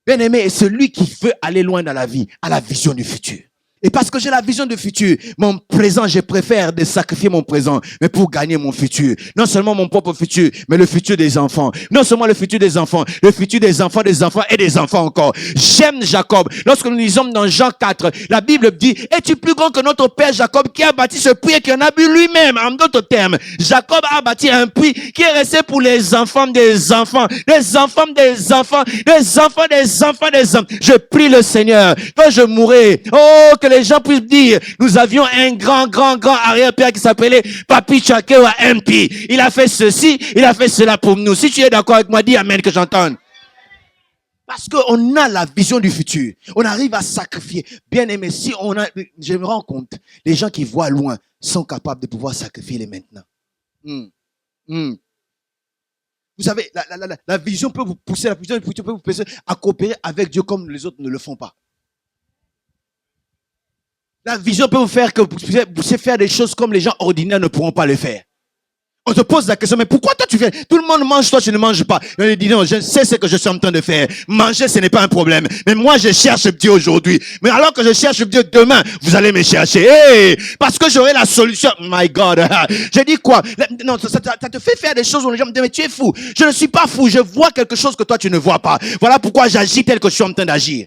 A: Bien aimé, celui qui veut aller loin dans la vie a la vision du futur. Et parce que j'ai la vision du futur, mon présent, je préfère de sacrifier mon présent, mais pour gagner mon futur. Non seulement mon propre futur, mais le futur des enfants. Non seulement le futur des enfants, le futur des enfants et des enfants encore. J'aime Jacob. Lorsque nous lisons dans Jean 4, la Bible dit, es-tu plus grand que notre père Jacob qui a bâti ce puits et qui en a bu lui-même? En d'autres termes, Jacob a bâti un puits qui est resté pour les enfants des enfants, des enfants des enfants, des enfants des enfants des enfants. Je prie le Seigneur, quand je mourrai, oh, que les gens puissent dire, nous avions un grand arrière-père qui s'appelait Papi Chakewa MP. Il a fait ceci, il a fait cela pour nous. Si tu es d'accord avec moi, dis amen que j'entende. Parce qu'on a la vision du futur. On arrive à sacrifier. Bien aimé, si on a, je me rends compte, les gens qui voient loin sont capables de pouvoir sacrifier les maintenant. Vous savez, la vision peut vous pousser, la vision du futur peut vous pousser à coopérer avec Dieu comme les autres ne le font pas. La vision peut vous faire que vous puissiez faire des choses comme les gens ordinaires ne pourront pas le faire. On te pose la question, mais pourquoi toi tu fais? Tout le monde mange, toi tu ne manges pas. On dit non, je sais ce que je suis en train de faire. Manger, ce n'est pas un problème. Mais moi, je cherche Dieu aujourd'hui. Mais alors que je cherche Dieu demain, vous allez me chercher. Hey, parce que j'aurai la solution. My God. J'ai dit quoi? Non, ça te fait faire des choses où les gens me disent, mais tu es fou. Je ne suis pas fou. Je vois quelque chose que toi tu ne vois pas. Voilà pourquoi j'agis tel que je suis en train d'agir.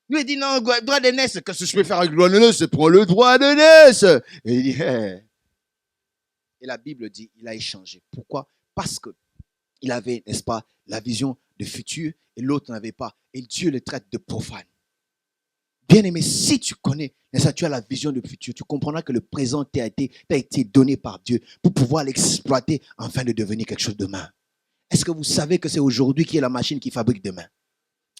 A: Lui, il dit, non, droit de naissance, qu'est-ce que je peux faire avec le droit de naissance? Prends le droit de naissance. Et il dit, hey. Et la Bible dit, il a échangé. Pourquoi? Parce que il avait, n'est-ce pas, la vision du futur et l'autre n'avait pas. Et Dieu le traite de profane. Bien aimé, si tu connais, n'est-ce pas, tu as la vision du futur, tu comprendras que le présent t'a été donné par Dieu pour pouvoir l'exploiter afin de devenir quelque chose demain. Est-ce que vous savez que c'est aujourd'hui qui est la machine qui fabrique demain?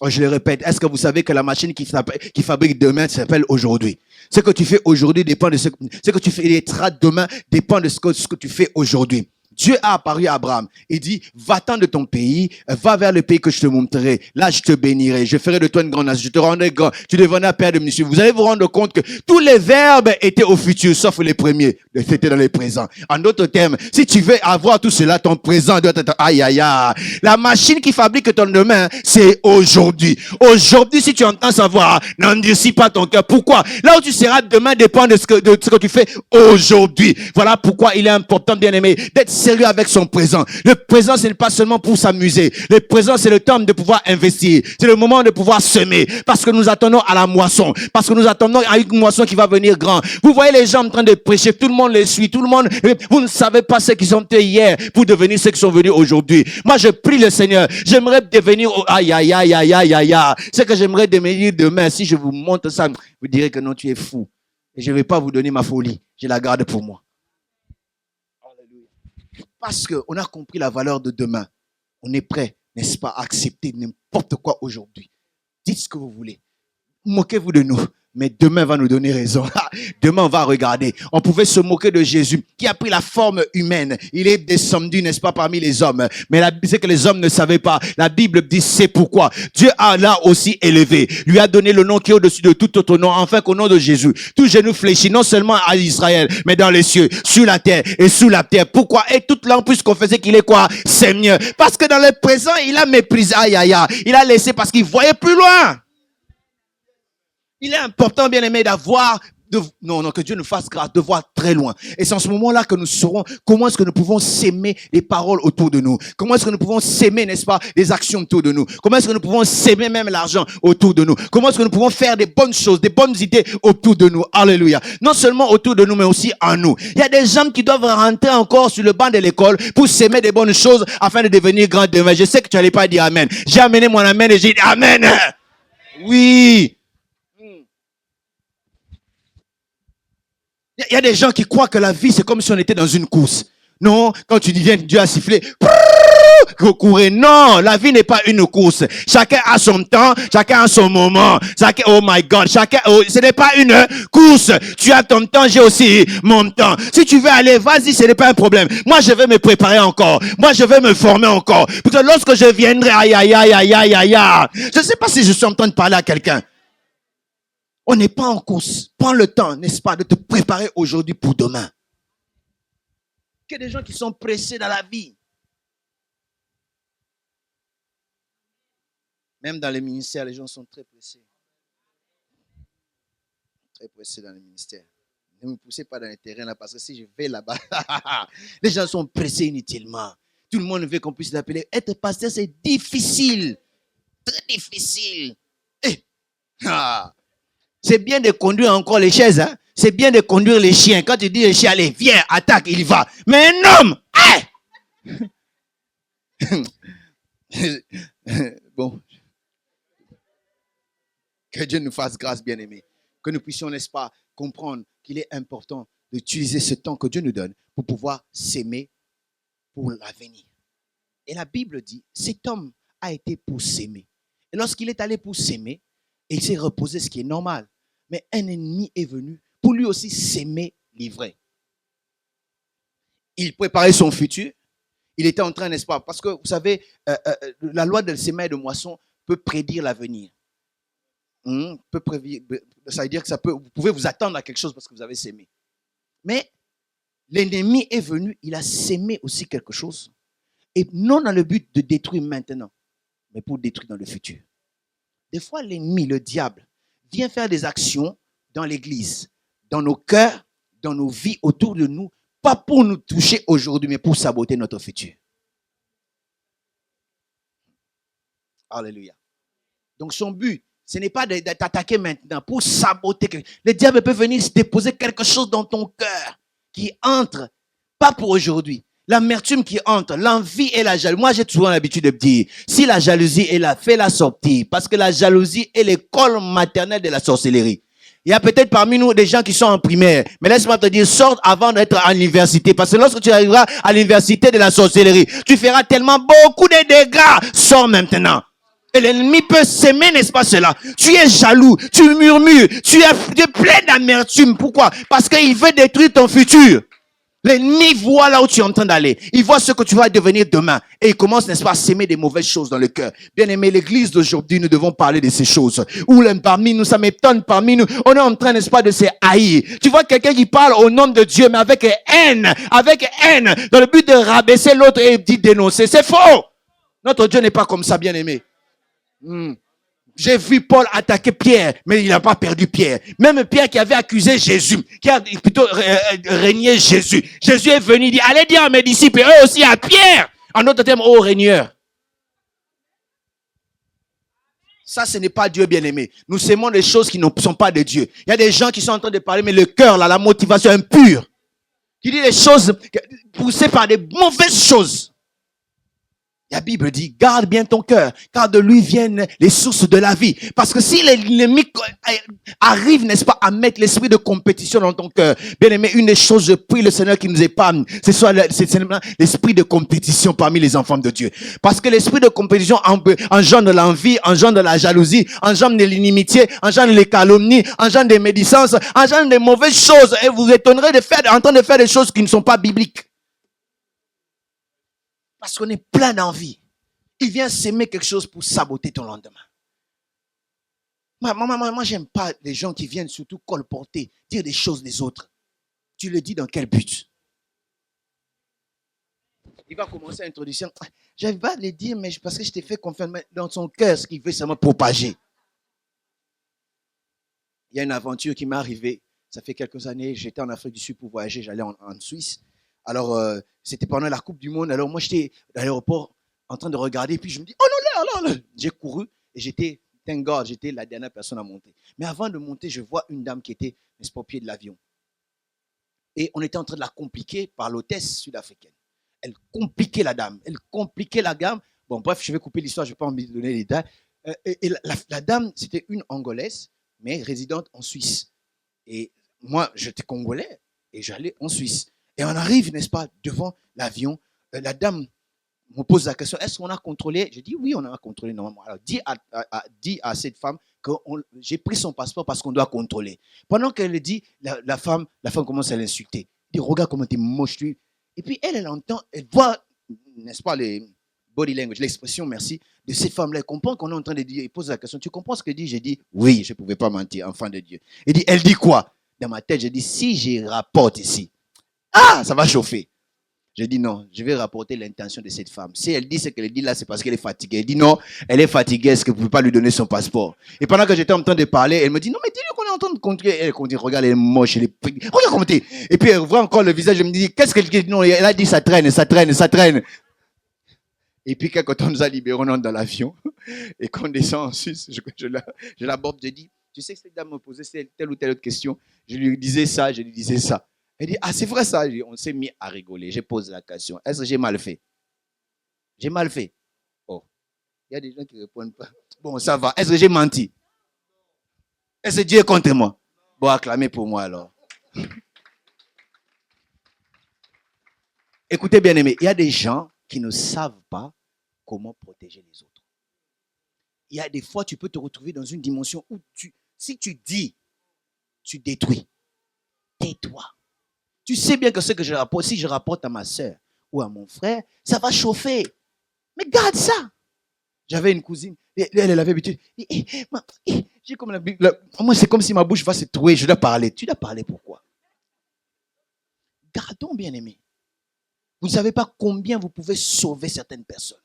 A: Oh, je le répète, est-ce que vous savez que la machine qui fabrique demain s'appelle aujourd'hui? Ce que tu fais aujourd'hui dépend de ce que tu feras demain dépend de ce que tu fais aujourd'hui. Dieu a apparu à Abraham et dit, va-t'en de ton pays, va vers le pays que je te montrerai. Là, je te bénirai, je ferai de toi une grande nation, je te rendrai grand, tu deviendras père de multitudes. Vous allez vous rendre compte que tous les verbes étaient au futur, sauf les premiers, c'était dans les présents. En d'autres termes, si tu veux avoir tout cela, ton présent doit être, aïe, aïe, aïe. La machine qui fabrique ton demain, c'est aujourd'hui. Aujourd'hui, si tu entends savoir, n'endurcis pas ton cœur. Pourquoi? Là où tu seras demain dépend de ce que tu fais aujourd'hui. Voilà pourquoi il est important, bien aimé, d'être sérieux avec son présent. Le présent, ce n'est pas seulement pour s'amuser. Le présent, c'est le temps de pouvoir investir. C'est le moment de pouvoir semer. Parce que nous attendons à la moisson. Parce que nous attendons à une moisson qui va venir grand. Vous voyez les gens en train de prêcher. Tout le monde les suit. Tout le monde, vous ne savez pas ce qu'ils ont été hier pour devenir ceux qui sont venus aujourd'hui. Moi, je prie le Seigneur. J'aimerais devenir, aïe, aïe, aïe, aïe, aïe, aïe, aïe. Ce que j'aimerais devenir demain, si je vous montre ça, vous direz que non, tu es fou. Et je ne vais pas vous donner ma folie. Je la garde pour moi. Parce qu'on a compris la valeur de demain, on est prêt, n'est-ce pas, à accepter n'importe quoi aujourd'hui. Dites ce que vous voulez. Moquez-vous de nous. Mais demain va nous donner raison. Demain, on va regarder. On pouvait se moquer de Jésus qui a pris la forme humaine. Il est descendu, n'est-ce pas, parmi les hommes. Mais c'est que les hommes ne savaient pas. La Bible dit c'est pourquoi. Dieu a là aussi élevé. Lui a donné le nom qui est au-dessus de tout autre nom. Enfin qu'au nom de Jésus, tout genou fléchit, non seulement à Israël, mais dans les cieux, sur la terre et sous la terre. Pourquoi? Et toute langue puisse confesser qu'il est quoi? Seigneur. Parce que dans le présent, il a méprisé. Aïe, aïe, aïe. Il a laissé parce qu'il voyait plus loin. Il est important, bien aimé, que Dieu nous fasse grâce de voir très loin. Et c'est en ce moment-là que nous saurons comment est-ce que nous pouvons s'aimer les paroles autour de nous. Comment est-ce que nous pouvons s'aimer, n'est-ce pas, les actions autour de nous. Comment est-ce que nous pouvons s'aimer même l'argent autour de nous. Comment est-ce que nous pouvons faire des bonnes choses, des bonnes idées autour de nous. Alléluia. Non seulement autour de nous, mais aussi en nous. Il y a des gens qui doivent rentrer encore sur le banc de l'école pour s'aimer des bonnes choses afin de devenir grand demain. Je sais que tu n'allais pas dire amen. J'ai amené mon amen et j'ai dit amen. Oui. Il y a des gens qui croient que la vie, c'est comme si on était dans une course. Non, quand tu viens, Dieu a sifflé. Courez. Non, la vie n'est pas une course. Chacun a son temps, chacun a son moment. Oh my God, ce n'est pas une course. Tu as ton temps, j'ai aussi mon temps. Si tu veux aller, vas-y, ce n'est pas un problème. Moi, je vais me préparer encore. Moi, je vais me former encore. Parce que lorsque je viendrai, je ne sais pas si je suis en train de parler à quelqu'un. On n'est pas en course. Prends le temps, n'est-ce pas, de te préparer aujourd'hui pour demain. Il y a des gens qui sont pressés dans la vie. Même dans les ministères, les gens sont très pressés. Très pressés dans les ministères. Ne me poussez pas dans les terrains là, parce que si je vais là-bas, les gens sont pressés inutilement. Tout le monde veut qu'on puisse l'appeler. Être pasteur, c'est difficile. Très difficile. C'est bien de conduire encore les chaises, hein? C'est bien de conduire les chiens. Quand tu dis les chiens, allez, viens, attaque, il va. Mais un homme, bon. Que Dieu nous fasse grâce, bien-aimés. Que nous puissions, n'est-ce pas, comprendre qu'il est important d'utiliser ce temps que Dieu nous donne pour pouvoir s'aimer pour l'avenir. Et la Bible dit, cet homme a été pour s'aimer. Et lorsqu'il est allé pour s'aimer, il s'est reposé, ce qui est normal. Mais un ennemi est venu pour lui aussi s'aimer livré. Il préparait son futur. Il était en train, n'est-ce pas, parce que vous savez, la loi de semer et de moisson peut prédire l'avenir. Ça veut dire que vous pouvez vous attendre à quelque chose parce que vous avez sémé. Mais l'ennemi est venu, il a sémé aussi quelque chose. Et non dans le but de détruire maintenant, mais pour détruire dans le futur. Des fois, l'ennemi, le diable, vient faire des actions dans l'église, dans nos cœurs, dans nos vies, autour de nous, pas pour nous toucher aujourd'hui, mais pour saboter notre futur. Alléluia. Donc son but, ce n'est pas d'attaquer maintenant pour saboter. Le diable peut venir se déposer quelque chose dans ton cœur qui entre, pas pour aujourd'hui. L'amertume qui entre, l'envie et la jalousie. Moi, j'ai toujours l'habitude de dire, si la jalousie est là, fais-la sortir. Parce que la jalousie est l'école maternelle de la sorcellerie. Il y a peut-être parmi nous des gens qui sont en primaire. Mais laisse-moi te dire, sors avant d'être à l'université. Parce que lorsque tu arriveras à l'université de la sorcellerie, tu feras tellement beaucoup de dégâts. Sors maintenant. Et l'ennemi peut s'aimer, n'est-ce pas cela? Tu es jaloux, tu murmures, tu es plein d'amertume. Pourquoi? Parce qu'il veut détruire ton futur. L'ennemi voit là où tu es en train d'aller. Il voit ce que tu vas devenir demain. Et il commence, n'est-ce pas, à s'aimer des mauvaises choses dans le cœur. Bien aimé, l'église d'aujourd'hui, nous devons parler de ces choses. Ou parmi nous, ça m'étonne parmi nous. On est en train, n'est-ce pas, de se haïr. Tu vois quelqu'un qui parle au nom de Dieu, mais avec haine, dans le but de rabaisser l'autre et d'y dénoncer. C'est faux. Notre Dieu n'est pas comme ça, bien aimé. J'ai vu Paul attaquer Pierre, mais il n'a pas perdu Pierre. Même Pierre qui avait accusé Jésus, qui a plutôt régné Jésus. Jésus est venu dire, allez dire à mes disciples, et eux aussi à Pierre. En d'autres termes, ô Régneur. Ça, ce n'est pas Dieu bien-aimé. Nous sémons des choses qui ne sont pas de Dieu. Il y a des gens qui sont en train de parler, mais le cœur, là, la motivation impure, qui dit des choses poussées par des mauvaises choses. La Bible dit, garde bien ton cœur, car de lui viennent les sources de la vie. Parce que si l'ennemi arrive, n'est-ce pas, à mettre l'esprit de compétition dans ton cœur, bien aimé, une des choses, je prie le Seigneur qui nous épargne, c'est l'esprit de compétition parmi les enfants de Dieu. Parce que l'esprit de compétition engendre l'envie, engendre la jalousie, engendre l'inimitié, engendre les calomnies, engendre des médisances, engendre des mauvaises choses. Et vous étonnerez en train de faire des choses qui ne sont pas bibliques. Parce qu'on est plein d'envie. Il vient s'aimer quelque chose pour saboter ton lendemain. Moi, j'aime pas les gens qui viennent surtout colporter, dire des choses des autres. Tu le dis dans quel but? Il va commencer à introduire. Je vais pas le dire, mais parce que je t'ai fait confiance dans son cœur, ce qu'il veut, ça m'a propagé. Il y a une aventure qui m'est arrivée. Ça fait quelques années, j'étais en Afrique du Sud pour voyager, j'allais en Suisse. Alors, c'était pendant la Coupe du Monde. Alors, moi, j'étais à l'aéroport en train de regarder. Puis, je me dis, oh non, là. J'ai couru et thank God, j'étais la dernière personne à monter. Mais avant de monter, je vois une dame qui était, n'est-ce pas, au pied de l'avion. Et on était en train de la compliquer par l'hôtesse sud-africaine. Elle compliquait la dame. Bon, bref, je vais couper l'histoire, je ne vais pas en donner les détails. Et la dame, c'était une Angolaise, mais résidente en Suisse. Et moi, j'étais Congolais. Et j'allais en Suisse. Et on arrive, n'est-ce pas, devant l'avion. La dame me pose la question, est-ce qu'on a contrôlé? Je dis, oui, on a contrôlé normalement. Alors, dis à cette femme que j'ai pris son passeport parce qu'on doit contrôler. Pendant qu'elle dit, la femme commence à l'insulter. Elle dit, regarde comment tu es moche, lui. Et puis, elle entend, elle voit, n'est-ce pas, les body language, l'expression, merci, de cette femme-là. Elle comprend qu'on est en train de dire, elle pose la question, tu comprends ce qu'elle dit? J'ai dit, oui, je ne pouvais pas mentir, enfant de Dieu. Elle dit quoi? Dans ma tête, j'ai dit, si je rapporte ici, ça va chauffer. J'ai dit non, je vais rapporter l'intention de cette femme. Si elle dit ce qu'elle dit là, c'est parce qu'elle est fatiguée. Elle dit non, elle est fatiguée, est-ce que vous ne pouvez pas lui donner son passeport? Et pendant que j'étais en train de parler, elle me dit non, mais dis-lui qu'on est en train de contrôler. Elle dit, regarde, elle est moche, elle est... Regarde comment t'es. Et puis elle voit encore le visage, elle me dit, qu'est-ce qu'elle dit? Non, elle a dit ça traîne, ça traîne, ça traîne. Et puis quand on nous a libérés, on entre dans l'avion. Et quand on descend en Suisse, je l'aborde, je dis, tu sais que cette dame me posait telle ou telle autre question. Je lui disais ça, je lui disais ça. Elle dit, c'est vrai ça. On s'est mis à rigoler. J'ai posé la question. Est-ce que j'ai mal fait? J'ai mal fait. Oh, il y a des gens qui ne répondent pas. Bon, ça va. Est-ce que j'ai menti? Est-ce que Dieu est contre moi? Bon, acclamez pour moi alors. Écoutez bien aimé, il y a des gens qui ne savent pas comment protéger les autres. Il y a des fois, tu peux te retrouver dans une dimension où si tu dis, tu détruis. Tais-toi. Tu sais bien que ce que je rapporte, si je rapporte à ma soeur ou à mon frère, ça va chauffer. Mais garde ça. J'avais une cousine, elle avait l'habitude. Moi, c'est comme si ma bouche va se trouver, je dois parler. Tu dois parler pourquoi? Gardons, bien aimé. Vous ne savez pas combien vous pouvez sauver certaines personnes.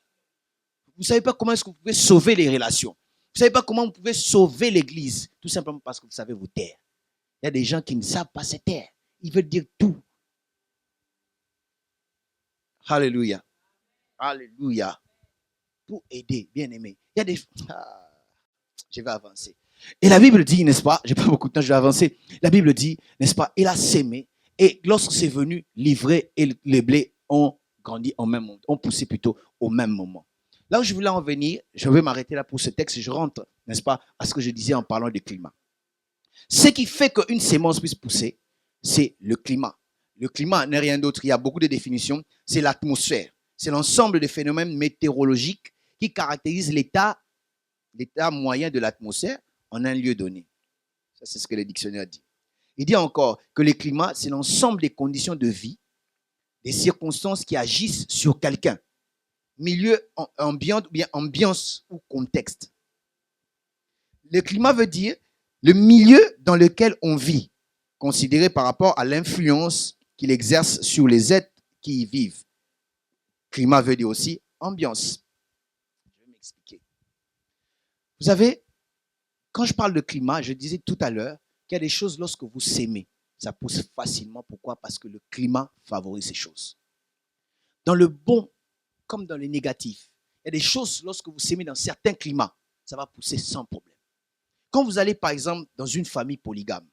A: Vous ne savez pas comment est-ce que vous pouvez sauver les relations. Vous ne savez pas comment vous pouvez sauver l'église. Tout simplement parce que vous savez vous taire. Il y a des gens qui ne savent pas se taire. Ils veulent dire tout. Alléluia. Alléluia. Pour aider, bien aimé. Il y a des... je vais avancer. Et la Bible dit, n'est-ce pas, j'ai pas beaucoup de temps, je vais avancer. La Bible dit, n'est-ce pas, il a sémé. Et lorsque c'est venu, l'ivraie et les blés ont grandi en même moment, ont poussé plutôt au même moment. Là où je voulais en venir, je vais m'arrêter là pour ce texte et je rentre, n'est-ce pas, à ce que je disais en parlant du climat. Ce qui fait qu'une sémence puisse pousser, c'est le climat. Le climat n'est rien d'autre, il y a beaucoup de définitions, c'est l'atmosphère. C'est l'ensemble des phénomènes météorologiques qui caractérisent l'état moyen de l'atmosphère en un lieu donné. Ça, c'est ce que le dictionnaire dit. Il dit encore que le climat, c'est l'ensemble des conditions de vie, des circonstances qui agissent sur quelqu'un. Milieu ambiant ou bien ambiance ou contexte. Le climat veut dire le milieu dans lequel on vit, considéré par rapport à l'influence qu'il exerce sur les êtres qui y vivent. Climat veut dire aussi ambiance. Je vais m'expliquer. Vous savez, quand je parle de climat, je disais tout à l'heure qu'il y a des choses lorsque vous s'aimez, ça pousse facilement. Pourquoi? Parce que le climat favorise ces choses. Dans le bon comme dans le négatif, il y a des choses lorsque vous s'aimez dans certains climats, ça va pousser sans problème. Quand vous allez par exemple dans une famille polygame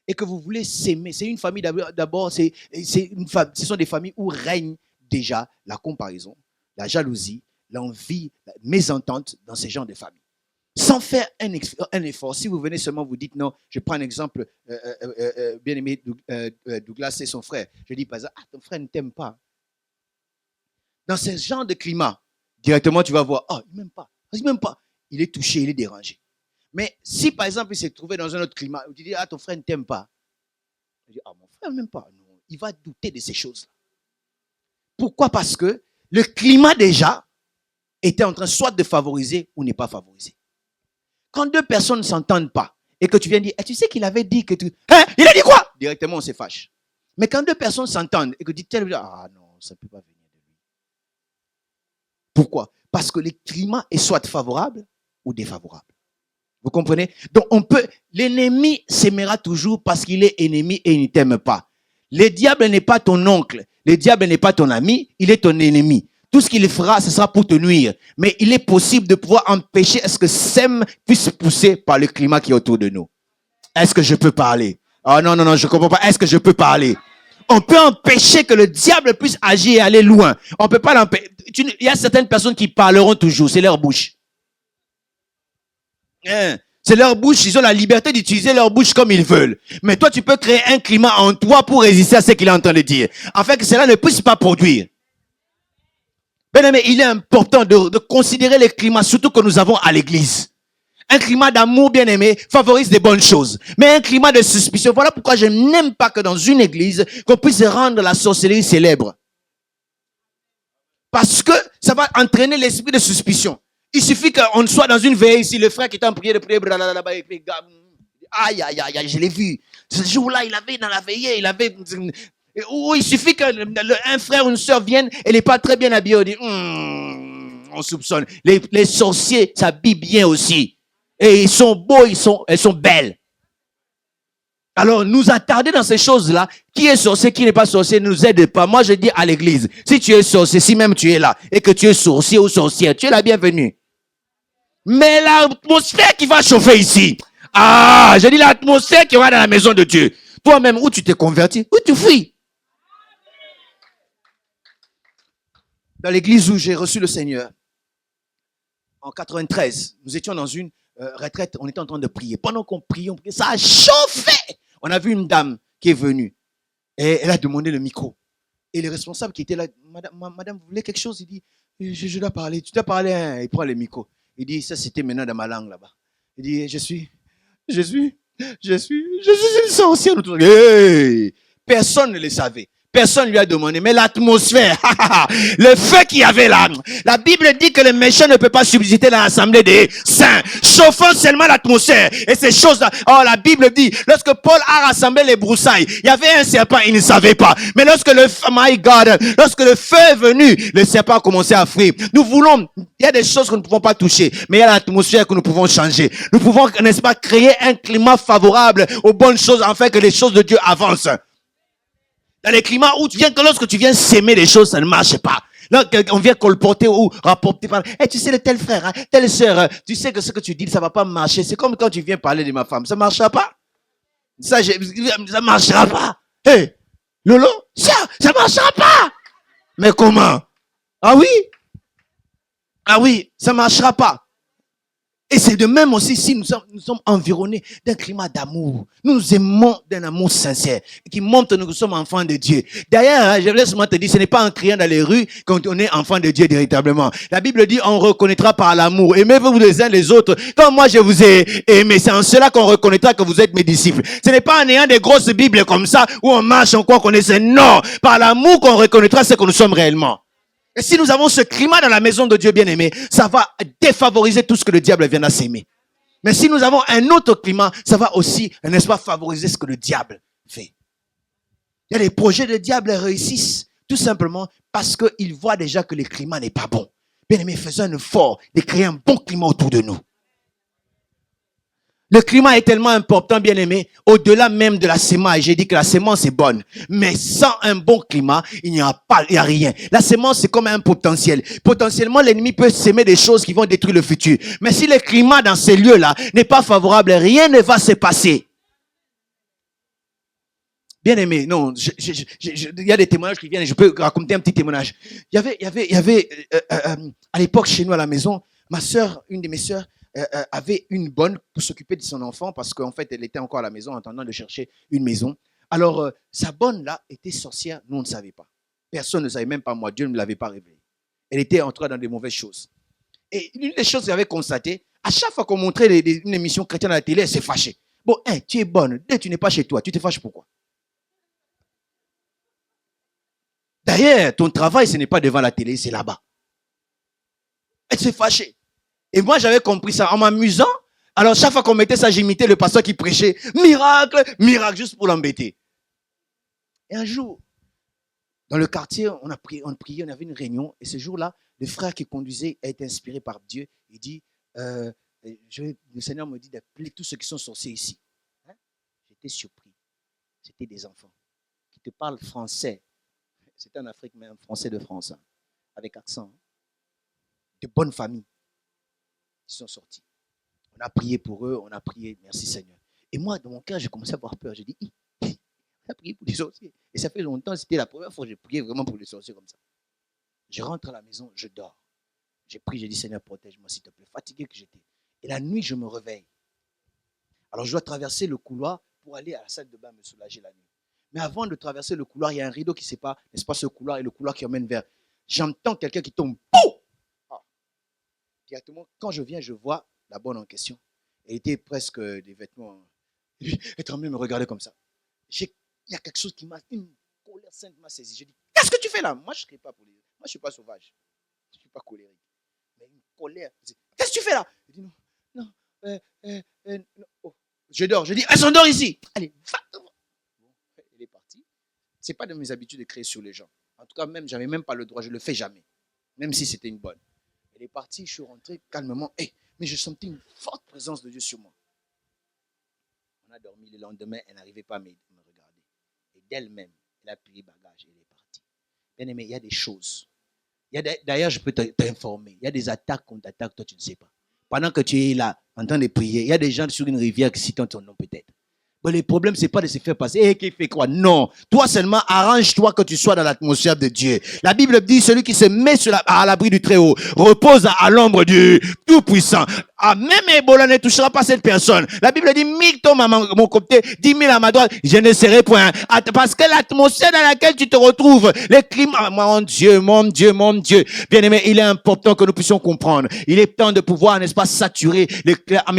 A: et que vous voulez s'aimer, c'est une famille d'abord, ce sont des familles où règne déjà la comparaison, la jalousie, l'envie, la mésentente dans ces genres de familles. Sans faire un effort, si vous venez seulement vous dites non, je prends un exemple, bien aimé Douglas et son frère. Je dis par exemple, ton frère ne t'aime pas. Dans ce genre de climat, directement tu vas voir, il ne m'aime pas. Il est touché, il est dérangé. Mais si par exemple il s'est trouvé dans un autre climat, tu dis, ton frère ne t'aime pas. Je dis, mon frère ne m'aime pas. Non, il va douter de ces choses-là. Pourquoi? Parce que le climat déjà était en train soit de favoriser ou n'est pas favorisé. Quand deux personnes ne s'entendent pas et que tu viens dire, tu sais qu'il avait dit que tu... il a dit quoi? Directement, on se fâche. Mais quand deux personnes s'entendent et que tu dis, non, ça ne peut pas venir de lui. Pourquoi? Parce que le climat est soit favorable ou défavorable. Vous comprenez? Donc, l'ennemi s'aimera toujours parce qu'il est ennemi et il ne t'aime pas. Le diable n'est pas ton oncle. Le diable n'est pas ton ami. Il est ton ennemi. Tout ce qu'il fera, ce sera pour te nuire. Mais il est possible de pouvoir empêcher est-ce que sème puisse pousser par le climat qui est autour de nous. Est-ce que je peux parler? Non, je ne comprends pas. Est-ce que je peux parler? On peut empêcher que le diable puisse agir et aller loin. On ne peut pas l'empêcher. Il y a certaines personnes qui parleront toujours. C'est leur bouche. C'est leur bouche, ils ont la liberté d'utiliser leur bouche comme ils veulent. Mais toi, tu peux créer un climat en toi pour résister à ce qu'il est en train de dire. Afin que cela ne puisse pas produire. Bien aimé, il est important de considérer les climats, surtout que nous avons à l'église. Un climat d'amour, bien aimé, favorise des bonnes choses. Mais un climat de suspicion, voilà pourquoi je n'aime pas que dans une église, qu'on puisse rendre la sorcellerie célèbre. Parce que ça va entraîner l'esprit de suspicion. Il suffit qu'on soit dans une veille ici, le frère qui est en prière de prier, aïe, aïe, aïe, aïe, je l'ai vu. Ce jour-là, il avait dans la veillée, il avait... Ou il suffit qu'un frère ou une soeur vienne, elle n'est pas très bien habillée, on dit, on soupçonne. Les sorciers s'habillent bien aussi. Et ils sont beaux, elles sont belles. Alors, nous attarder dans ces choses-là, qui est sorcier, qui n'est pas sorcier, ne nous aide pas. Moi, je dis à l'église, si tu es sorcier, si même tu es là, et que tu es sorcier ou sorcière, tu es la bienvenue. Mais l'atmosphère qui va chauffer ici, je dis l'atmosphère qui va dans la maison de Dieu. Toi-même, où tu t'es converti, où tu fuis. Dans l'église où j'ai reçu le Seigneur, en 93, nous étions dans une retraite, on était en train de prier. Pendant qu'on priait, ça a chauffé. On a vu une dame qui est venue et elle a demandé le micro. Et le responsable qui était là, madame, vous voulez quelque chose? Il dit, je dois parler. Tu dois parler, hein? Il prend le micro. Il dit, ça c'était maintenant dans ma langue là-bas. Il dit, je suis une sorcière. Hey! Personne ne le savait. Personne ne lui a demandé, mais l'atmosphère, le feu qu'il y avait là, la Bible dit que le méchant ne peut pas subsister dans l'assemblée des saints, chauffant seulement l'atmosphère. Et ces choses-là, la Bible dit, lorsque Paul a rassemblé les broussailles, il y avait un serpent, il ne savait pas. Mais lorsque le feu est venu, le serpent a commencé à fuir. Nous voulons, il y a des choses que nous ne pouvons pas toucher, mais il y a l'atmosphère que nous pouvons changer. Nous pouvons, n'est-ce pas, créer un climat favorable aux bonnes choses, afin que les choses de Dieu avancent. Dans les climats où lorsque tu viens s'aimer les choses, ça ne marche pas. Là, on vient colporter ou rapporter par, tu sais, le tel frère, hein, telle sœur, tu sais que ce que tu dis, ça va pas marcher. C'est comme quand tu viens parler de ma femme, ça marchera pas. Ça marchera pas. Hey, Lolo, ça marchera pas. Mais comment? Ah oui, ça marchera pas. Et c'est de même aussi si nous sommes environnés d'un climat d'amour. Nous aimons d'un amour sincère qui montre que nous sommes enfants de Dieu. D'ailleurs, je laisse-moi te dire, ce n'est pas en criant dans les rues qu'on est enfant de Dieu véritablement. La Bible dit, on reconnaîtra par l'amour. Aimez-vous les uns les autres. Comme moi je vous ai aimé, c'est en cela qu'on reconnaîtra que vous êtes mes disciples. Ce n'est pas en ayant des grosses Bibles comme ça où on marche en quoi qu'on est. Non, par l'amour qu'on reconnaîtra ce que nous sommes réellement. Et si nous avons ce climat dans la maison de Dieu bien-aimé, ça va défavoriser tout ce que le diable vient à s'aimer. Mais si nous avons un autre climat, ça va aussi, n'est-ce pas, favoriser ce que le diable fait. Il y a des projets de diable réussissent tout simplement parce qu'ils voient déjà que le climat n'est pas bon. Bien-aimé, faisons un effort de créer un bon climat autour de nous. Le climat est tellement important, bien aimé, au-delà même de la sémence. J'ai dit que la sémence est bonne, mais sans un bon climat, il n'y a rien. La sémence, c'est comme un potentiel. Potentiellement, l'ennemi peut s'aimer des choses qui vont détruire le futur. Mais si le climat dans ces lieux-là n'est pas favorable, rien ne va se passer. Bien aimé, non, il y a des témoignages qui viennent, je peux raconter un petit témoignage. Il y avait à l'époque chez nous à la maison, ma sœur, une de mes sœurs, avait une bonne pour s'occuper de son enfant parce qu'en fait, elle était encore à la maison en attendant de chercher une maison. Alors, sa bonne là était sorcière, nous on ne savait pas. Personne ne savait, même pas moi, Dieu ne me l'avait pas révélé. Elle était entrée dans des mauvaises choses. Et l'une des choses que j'avais constatées, à chaque fois qu'on montrait une émission chrétienne à la télé, elle s'est fâchée. Bon, tu es bonne, tu n'es pas chez toi, tu te fâches pourquoi? D'ailleurs, ton travail, ce n'est pas devant la télé, c'est là-bas. Elle s'est fâchée. Et moi, j'avais compris ça en m'amusant. Alors, chaque fois qu'on mettait ça, j'imitais le pasteur qui prêchait. Miracle, miracle, juste pour l'embêter. Et un jour, dans le quartier, on priait, on avait une réunion. Et ce jour-là, le frère qui conduisait a été inspiré par Dieu. Il dit, le Seigneur me dit d'appeler tous ceux qui sont sorciers ici. Hein? J'étais surpris. C'était des enfants qui te parlent français. C'était en Afrique, mais un français de France, hein, avec accent. De bonnes familles. Ils sont sortis. On a prié pour eux, on a prié, merci Seigneur. Et moi, dans mon cœur, j'ai commencé à avoir peur. J'ai dit, on a prié pour les sorciers. Et ça fait longtemps, c'était la première fois que j'ai prié vraiment pour les sorciers comme ça. Je rentre à la maison, je dors. J'ai prié, j'ai dit, Seigneur, protège-moi s'il te plaît. Fatigué que j'étais. Et la nuit, je me réveille. Alors je dois traverser le couloir pour aller à la salle de bain me soulager la nuit. Mais avant de traverser le couloir, il y a un rideau qui sépare, n'est-ce pas, ce couloir et le couloir qui emmène vers. J'entends quelqu'un qui tombe. Pouf! Ah. Directement, quand je viens, je vois la bonne en question. Elle était presque des vêtements. Elle est en train de me regarder comme ça. Il y a quelque chose qui m'a. Une colère sainte m'a saisi. J'ai dit, qu'est-ce que tu fais là? Moi, je ne serai pas pour les. Moi, je ne suis pas sauvage. Je ne suis pas colérique. Mais une colère. Qu'est-ce que tu fais là? Je dis, non, non, oh. Je dors. Je dis, elles s'endort ici. Allez, va. Bon, elle est partie. Ce n'est pas de mes habitudes de créer sur les gens. En tout cas, même, je n'avais même pas le droit. Je ne le fais jamais. Même si c'était une bonne. Elle est partie. Je suis rentré calmement. Mais je sentais une forte présence de Dieu sur moi. On a dormi le lendemain. Elle n'arrivait pas à me regarder. Et d'elle-même, elle a plié bagage et elle est partie. Bien aimé, il y a des choses. D'ailleurs, je peux t'informer. Il y a des attaques qu'on t'attaque, toi, tu ne sais pas. Pendant que tu es là, en train de prier, il y a des gens sur une rivière qui citent ton nom peut-être. Mais le problème, ce n'est pas de se faire passer. Qui fait quoi? Non. Toi seulement, arrange-toi que tu sois dans l'atmosphère de Dieu. La Bible dit, celui qui se met à l'abri du Très-Haut repose à l'ombre du Tout-Puissant. Ah, même Ebola ne touchera pas cette personne. La Bible dit, 1000 tombent à mon côté, 10 000 à ma droite, je ne serai point. Parce que l'atmosphère dans laquelle tu te retrouves, les climats, mon Dieu. Bien aimé, il est important que nous puissions comprendre. Il est temps de pouvoir, n'est-ce pas, saturer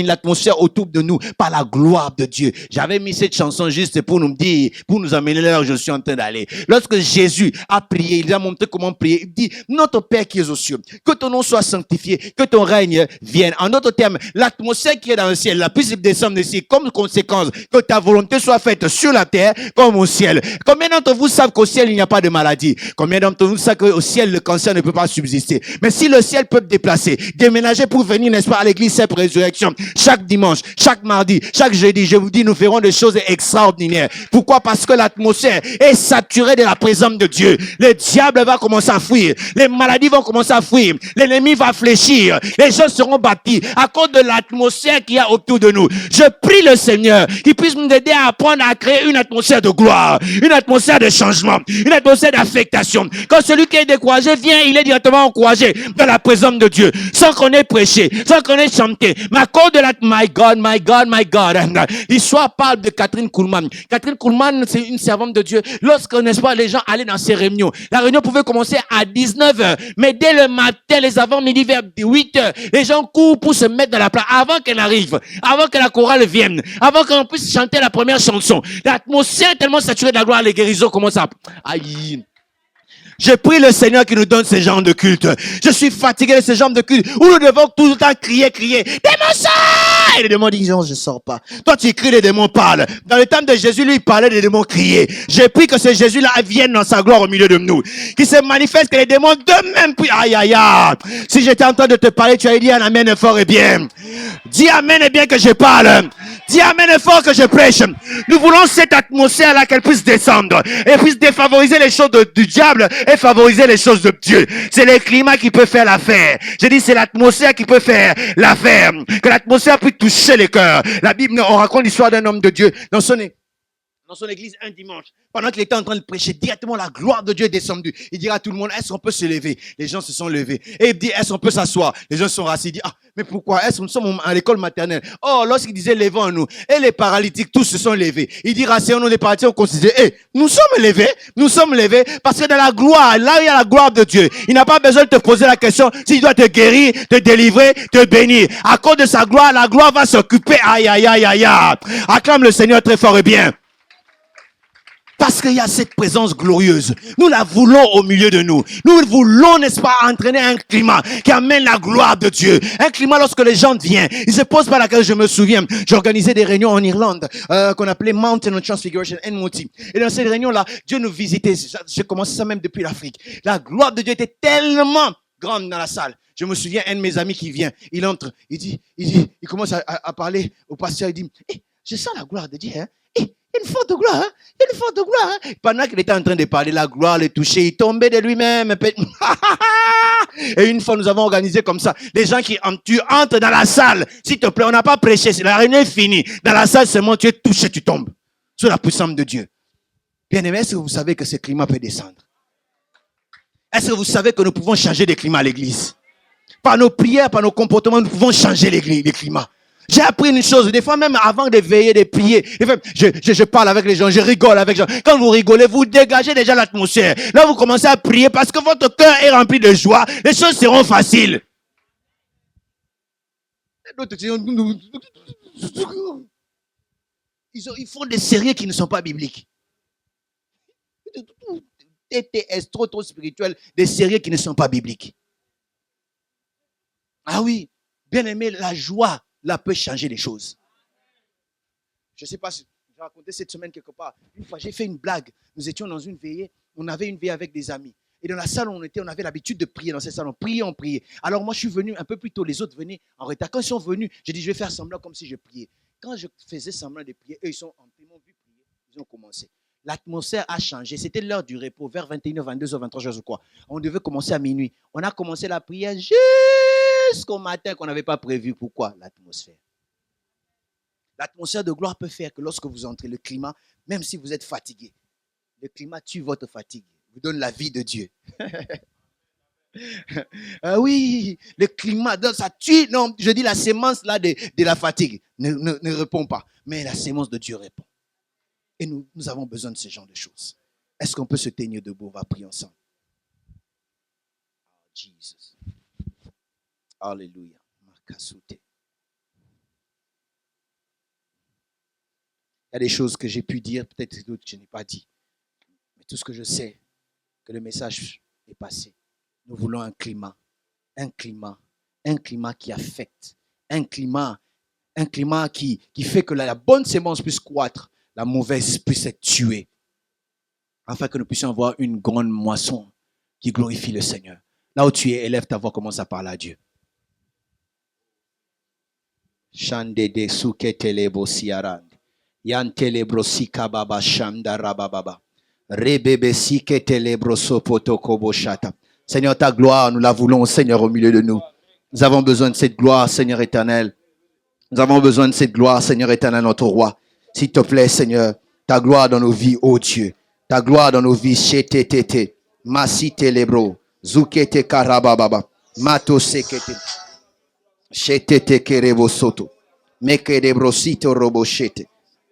A: l'atmosphère autour de nous par la gloire de Dieu. J'avais mis cette chanson juste pour nous dire, pour nous amener là où je suis en train d'aller. Lorsque Jésus a prié, il a montré comment prier. Il dit, notre Père qui es aux cieux, que ton nom soit sanctifié, que ton règne vienne. En d'autres termes, l'atmosphère qui est dans le ciel, la puisse descendre ici comme conséquence, que ta volonté soit faite sur la terre comme au ciel. Combien d'entre vous savent qu'au ciel, il n'y a pas de maladie? Combien d'entre vous savent qu'au ciel, le cancer ne peut pas subsister? Mais si le ciel peut déplacer, déménager pour venir, n'est-ce pas, à l'église cette résurrection, chaque dimanche, chaque mardi, chaque jeudi, je vous dis, nous ferons des choses extraordinaires. Pourquoi? Parce que l'atmosphère est saturée de la présence de Dieu. Le diable va commencer à fuir. Les maladies vont commencer à fuir. L'ennemi va fléchir. Les gens seront bâtis à cause de l'atmosphère qu'il y a autour de nous. Je prie le Seigneur qu'il puisse nous aider à apprendre à créer une atmosphère de gloire, une atmosphère de changement, une atmosphère d'affectation. Quand celui qui est découragé vient, il est directement encouragé dans la présence de Dieu, sans qu'on ait prêché, sans qu'on ait chanté. Mais à cause de my God. L'histoire parle de Catherine Kuhlman. Catherine Kuhlman, c'est une servante de Dieu. Lorsque, n'est-ce pas, les gens allaient dans ces réunions, la réunion pouvait commencer à 19h, mais dès le matin, les avant-midi vers 8h, les gens courent pour se mettre dans la place avant qu'elle arrive, avant que la chorale vienne, avant qu'on puisse chanter la première chanson. L'atmosphère est tellement saturée de la gloire, les guérisons commencent à... Aïe. Je prie le Seigneur qui nous donne ce genre de culte. Je suis fatigué de ce genre de culte où nous devons tout le temps crier. Démons sortent! Et les démons disent, non, je sors pas. Toi, tu cries, les démons parlent. Dans le temps de Jésus, lui, il parlait, les démons criaient. Je prie que ce Jésus-là vienne dans sa gloire au milieu de nous. Qu'il se manifeste, que les démons d'eux-mêmes prient. Aïe. Si j'étais en train de te parler, tu allais dire un amen fort et bien. Dis amen et bien que je parle. Dis amen et fort que je prêche. Nous voulons cette atmosphère-là qu'elle puisse descendre et puisse défavoriser les choses du diable et favoriser les choses de Dieu. C'est le climat qui peut faire l'affaire. Je dis, c'est l'atmosphère qui peut faire l'affaire. Que l'atmosphère puisse toucher les cœurs. La Bible, on raconte l'histoire d'un homme de Dieu dans son église un dimanche. Pendant qu'il était en train de prêcher, directement la gloire de Dieu est descendue. Il dira à tout le monde, est-ce qu'on peut se lever? Les gens se sont levés. Et il dit, est-ce qu'on peut s'asseoir? Les gens sont assis. Il dit, mais pourquoi? Est-ce que nous sommes à l'école maternelle? Oh, lorsqu'il disait, levons-nous. Et les paralytiques, tous se sont levés. Il dit, rasseyons-nous, les paralytiques ont considéré, nous sommes levés parce que dans la gloire, là où il y a la gloire de Dieu, il n'a pas besoin de te poser la question s'il doit te guérir, te délivrer, te bénir. À cause de sa gloire, la gloire va s'occuper. Aïe. Acclame le Seigneur très fort et bien. Parce qu'il y a cette présence glorieuse. Nous la voulons au milieu de nous. Nous voulons, n'est-ce pas, entraîner un climat qui amène la gloire de Dieu. Un climat lorsque les gens viennent. Ils se posent par laquelle je me souviens. J'organisais des réunions en Irlande, qu'on appelait Mountain Transfiguration NMOT. Et dans ces réunions-là, Dieu nous visitait. J'ai commencé ça même depuis l'Afrique. La gloire de Dieu était tellement grande dans la salle. Je me souviens, un de mes amis qui vient, il entre, il commence à parler au pasteur, il dit, je sens la gloire de Dieu, hein. Une forte gloire, hein? Pendant qu'il était en train de parler, la gloire le touchait, il tombait de lui-même. Et une fois, nous avons organisé comme ça. Les gens tu entres dans la salle, s'il te plaît, on n'a pas prêché, la réunion est finie. Dans la salle seulement, tu es touché, tu tombes. Sous la puissance de Dieu. Bien-aimés, est-ce que vous savez que ce climat peut descendre? Est-ce que vous savez que nous pouvons changer les climats à l'église? Par nos prières, par nos comportements, nous pouvons changer les climats. J'ai appris une chose, des fois même avant de veiller, de prier, je parle avec les gens, je rigole avec les gens. Quand vous rigolez, vous dégagez déjà l'atmosphère. Là, vous commencez à prier parce que votre cœur est rempli de joie. Les choses seront faciles. Ils font des séries qui ne sont pas bibliques. TTS, trop spirituel, des séries qui ne sont pas bibliques. Ah oui, bien aimé, la joie, là, peut changer les choses. Je ne sais pas si j'ai raconté cette semaine quelque part. Une fois, j'ai fait une blague. Nous étions dans une veillée. On avait une veillée avec des amis. Et dans la salle où on était, on avait l'habitude de prier dans cette salle. On priait. Alors moi, je suis venu un peu plus tôt. Les autres venaient en retard. Quand ils sont venus, j'ai dit, je vais faire semblant comme si je priais. Quand je faisais semblant de prier, eux, ils m'ont vu prier. Ils ont commencé. L'atmosphère a changé. C'était l'heure du repos, vers 21h, 22h, 23h, je crois. On devait commencer à minuit. On a commencé la prière jusqu'au matin qu'on n'avait pas prévu. Pourquoi? L'atmosphère. L'atmosphère de gloire peut faire que lorsque vous entrez, le climat, même si vous êtes fatigué, le climat tue votre fatigue, vous donne la vie de Dieu. Ah oui, le climat, ça tue. Non, je dis la sémence là de la fatigue ne répond pas, mais la sémence de Dieu répond. Et nous avons besoin de ce genre de choses. Est-ce qu'on peut se tenir debout? On va prier ensemble. Oh, Jesus. Alléluia. Il y a des choses que j'ai pu dire, peut-être d'autres que je n'ai pas dit. Mais tout ce que je sais, que le message est passé. Nous voulons un climat qui affecte, un climat qui fait que la bonne sémence puisse croître, la mauvaise puisse être tuée, afin que nous puissions avoir une grande moisson qui glorifie le Seigneur. Là où tu es, élève ta voix, commence à parler à Dieu. Shandede suketelebo siarand. Yantelebro sikababa shamda rabababa. Rebebe siketelebro sopotokobo shata. Seigneur, ta gloire, nous la voulons, Seigneur, au milieu de nous. Nous avons besoin de cette gloire, Seigneur éternel. Nous avons besoin de cette gloire, Seigneur éternel, notre roi. S'il te plaît, Seigneur, ta gloire dans nos vies, ô Dieu. Ta gloire dans nos vies, shetetete. Masitelebro. Zukete karabababa. Mato sekete. Shetete kerebo soto. Mekerebro sito roboshete.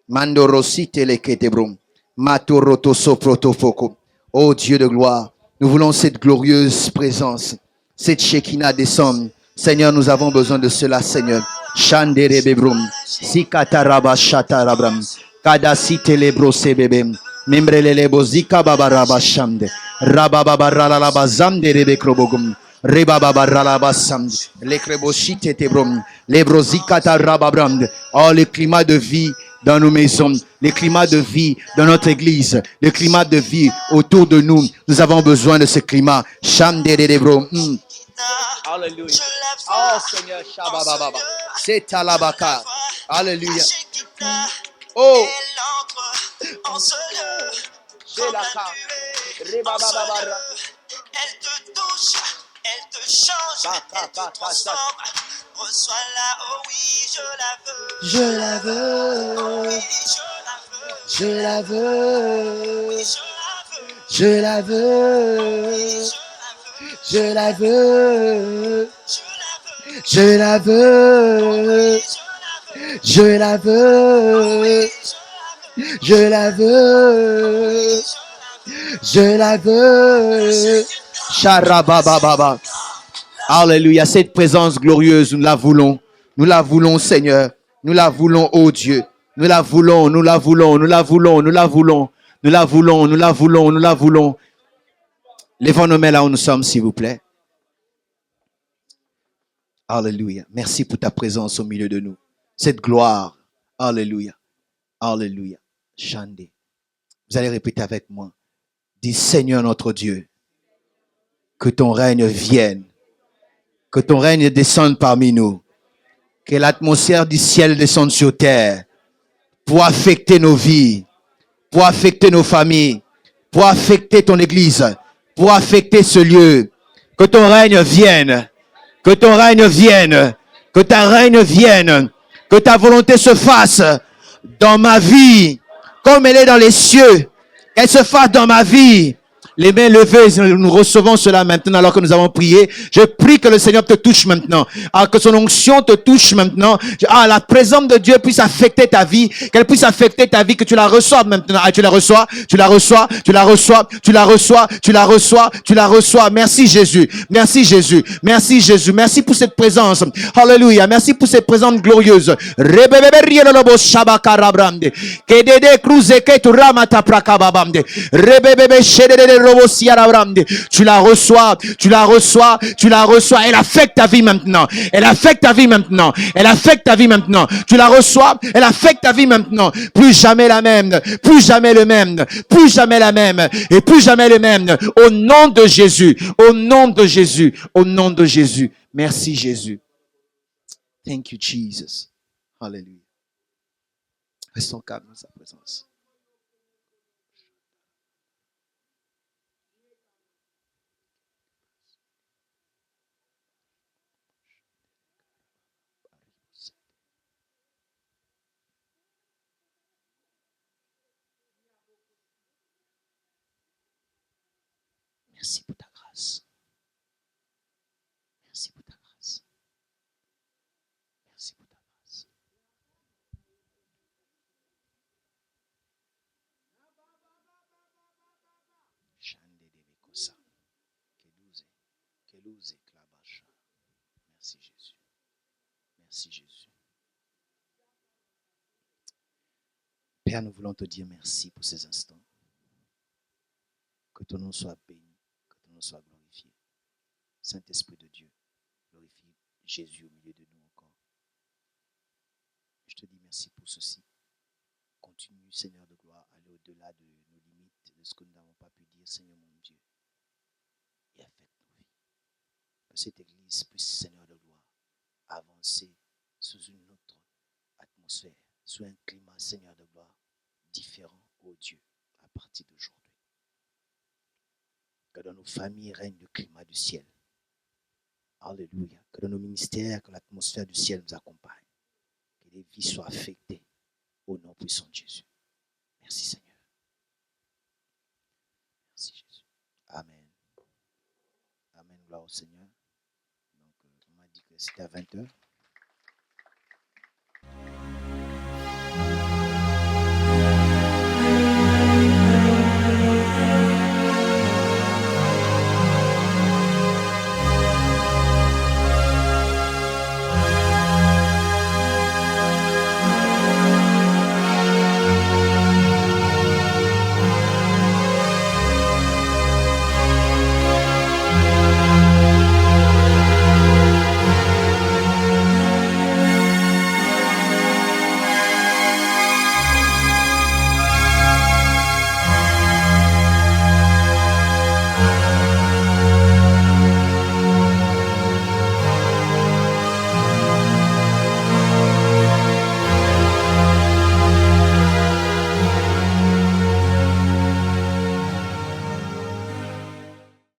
A: Mando rosite leketebro. Mato roto soprotofoko. Ô Dieu de gloire. Nous voulons cette glorieuse présence, cette Shekinah descendre. Seigneur, nous avons besoin de cela, Seigneur. Shanderebebrum, Sikataraba Shatarabram, Kadasitelebro sebebem, Membrelebo Zikababaraba Shamde, Rabababaralaba Zamde Rebekrobogum, Rebababaralaba Samde, Lekreboshite Tebrum, Lebrozikata Rababram. Oh, le climat de vie dans nos maisons, le climat de vie dans notre église, le climat de vie autour de nous. Nous avons besoin de ce climat. Shamderebro. Alléluia. Oh Seigneur, Shabababa. C'est Talabaka. Alléluia. Oh. C'est la carte. Rebababara.
B: Elle te touche, elle te change, elle te transforme. Reçois-la, oh oui, je la veux. Oh oui, je la veux.
A: Je la veux. Je la veux. Je la veux. Je la veux. Je la veux. Je la veux. Charabababa. Alléluia. Cette présence glorieuse, nous la voulons. Nous la voulons, Seigneur. Nous la voulons, ô Dieu. Nous la voulons, nous la voulons, nous la voulons, nous la voulons. Nous la voulons, nous la voulons, nous la voulons. Lèvons nos mains là où nous sommes, s'il vous plaît. Alléluia. Merci pour ta présence au milieu de nous. Cette gloire. Alléluia. Alléluia. Chande. Vous allez répéter avec moi. Dis, Seigneur notre Dieu, que ton règne vienne. Que ton règne descende parmi nous. Que l'atmosphère du ciel descende sur terre pour affecter nos vies, pour affecter nos familles, pour affecter ton église, pour affecter ce lieu. Que ton règne vienne. Que ton règne vienne. Que ta règne vienne. Que ta volonté se fasse dans ma vie comme elle est dans les cieux. Qu'elle se fasse dans ma vie Les mains levées, nous recevons cela maintenant alors que nous avons prié. Je prie que le Seigneur te touche maintenant. Que son onction te touche maintenant. La présence de Dieu puisse affecter ta vie. Qu'elle puisse affecter ta vie, que tu la reçoives maintenant. Tu la reçois, tu la reçois, tu la reçois, tu la reçois, tu la reçois, tu la reçois. Merci Jésus. Merci Jésus. Merci Jésus. Merci pour cette présence. Alléluia. Merci pour cette présence glorieuse. Tu la reçois, tu la reçois, tu la reçois. Elle affecte ta vie maintenant. Elle affecte ta vie maintenant. Elle affecte ta vie maintenant. Tu la reçois, elle affecte ta vie maintenant. Plus jamais la même, plus jamais le même, plus jamais la même et plus jamais le même. Au nom de Jésus, au nom de Jésus, au nom de Jésus. Merci Jésus. Thank you Jesus. Hallelujah. Restons calmes dans sa présence. Merci pour ta grâce. Merci pour ta grâce. Merci pour ta grâce. Merci Jésus. Merci Jésus. Père, nous voulons te dire merci pour ces instants. Que ton nom soit béni, que ton nom soit glorifié. Saint-Esprit de Dieu, glorifie Jésus au milieu de nous encore. Je te dis merci pour ceci. Continue, Seigneur de gloire, à aller au-delà de nos limites, de ce que nous n'avons pas pu dire, Seigneur mon Dieu. Et affecte nos vies. Que cette Église puisse, Seigneur de gloire, avancer sous une autre atmosphère, sous un climat, Seigneur de gloire, différent, ô Dieu, à partir d'aujourd'hui. Que dans nos familles règne le climat du ciel. Alléluia. Que dans nos ministères, que l'atmosphère du ciel nous accompagne. Que les vies soient affectées au nom puissant de Jésus. Merci Seigneur. Merci Jésus. Amen. Amen. Gloire au Seigneur. Donc, on m'a dit que c'était à 20h.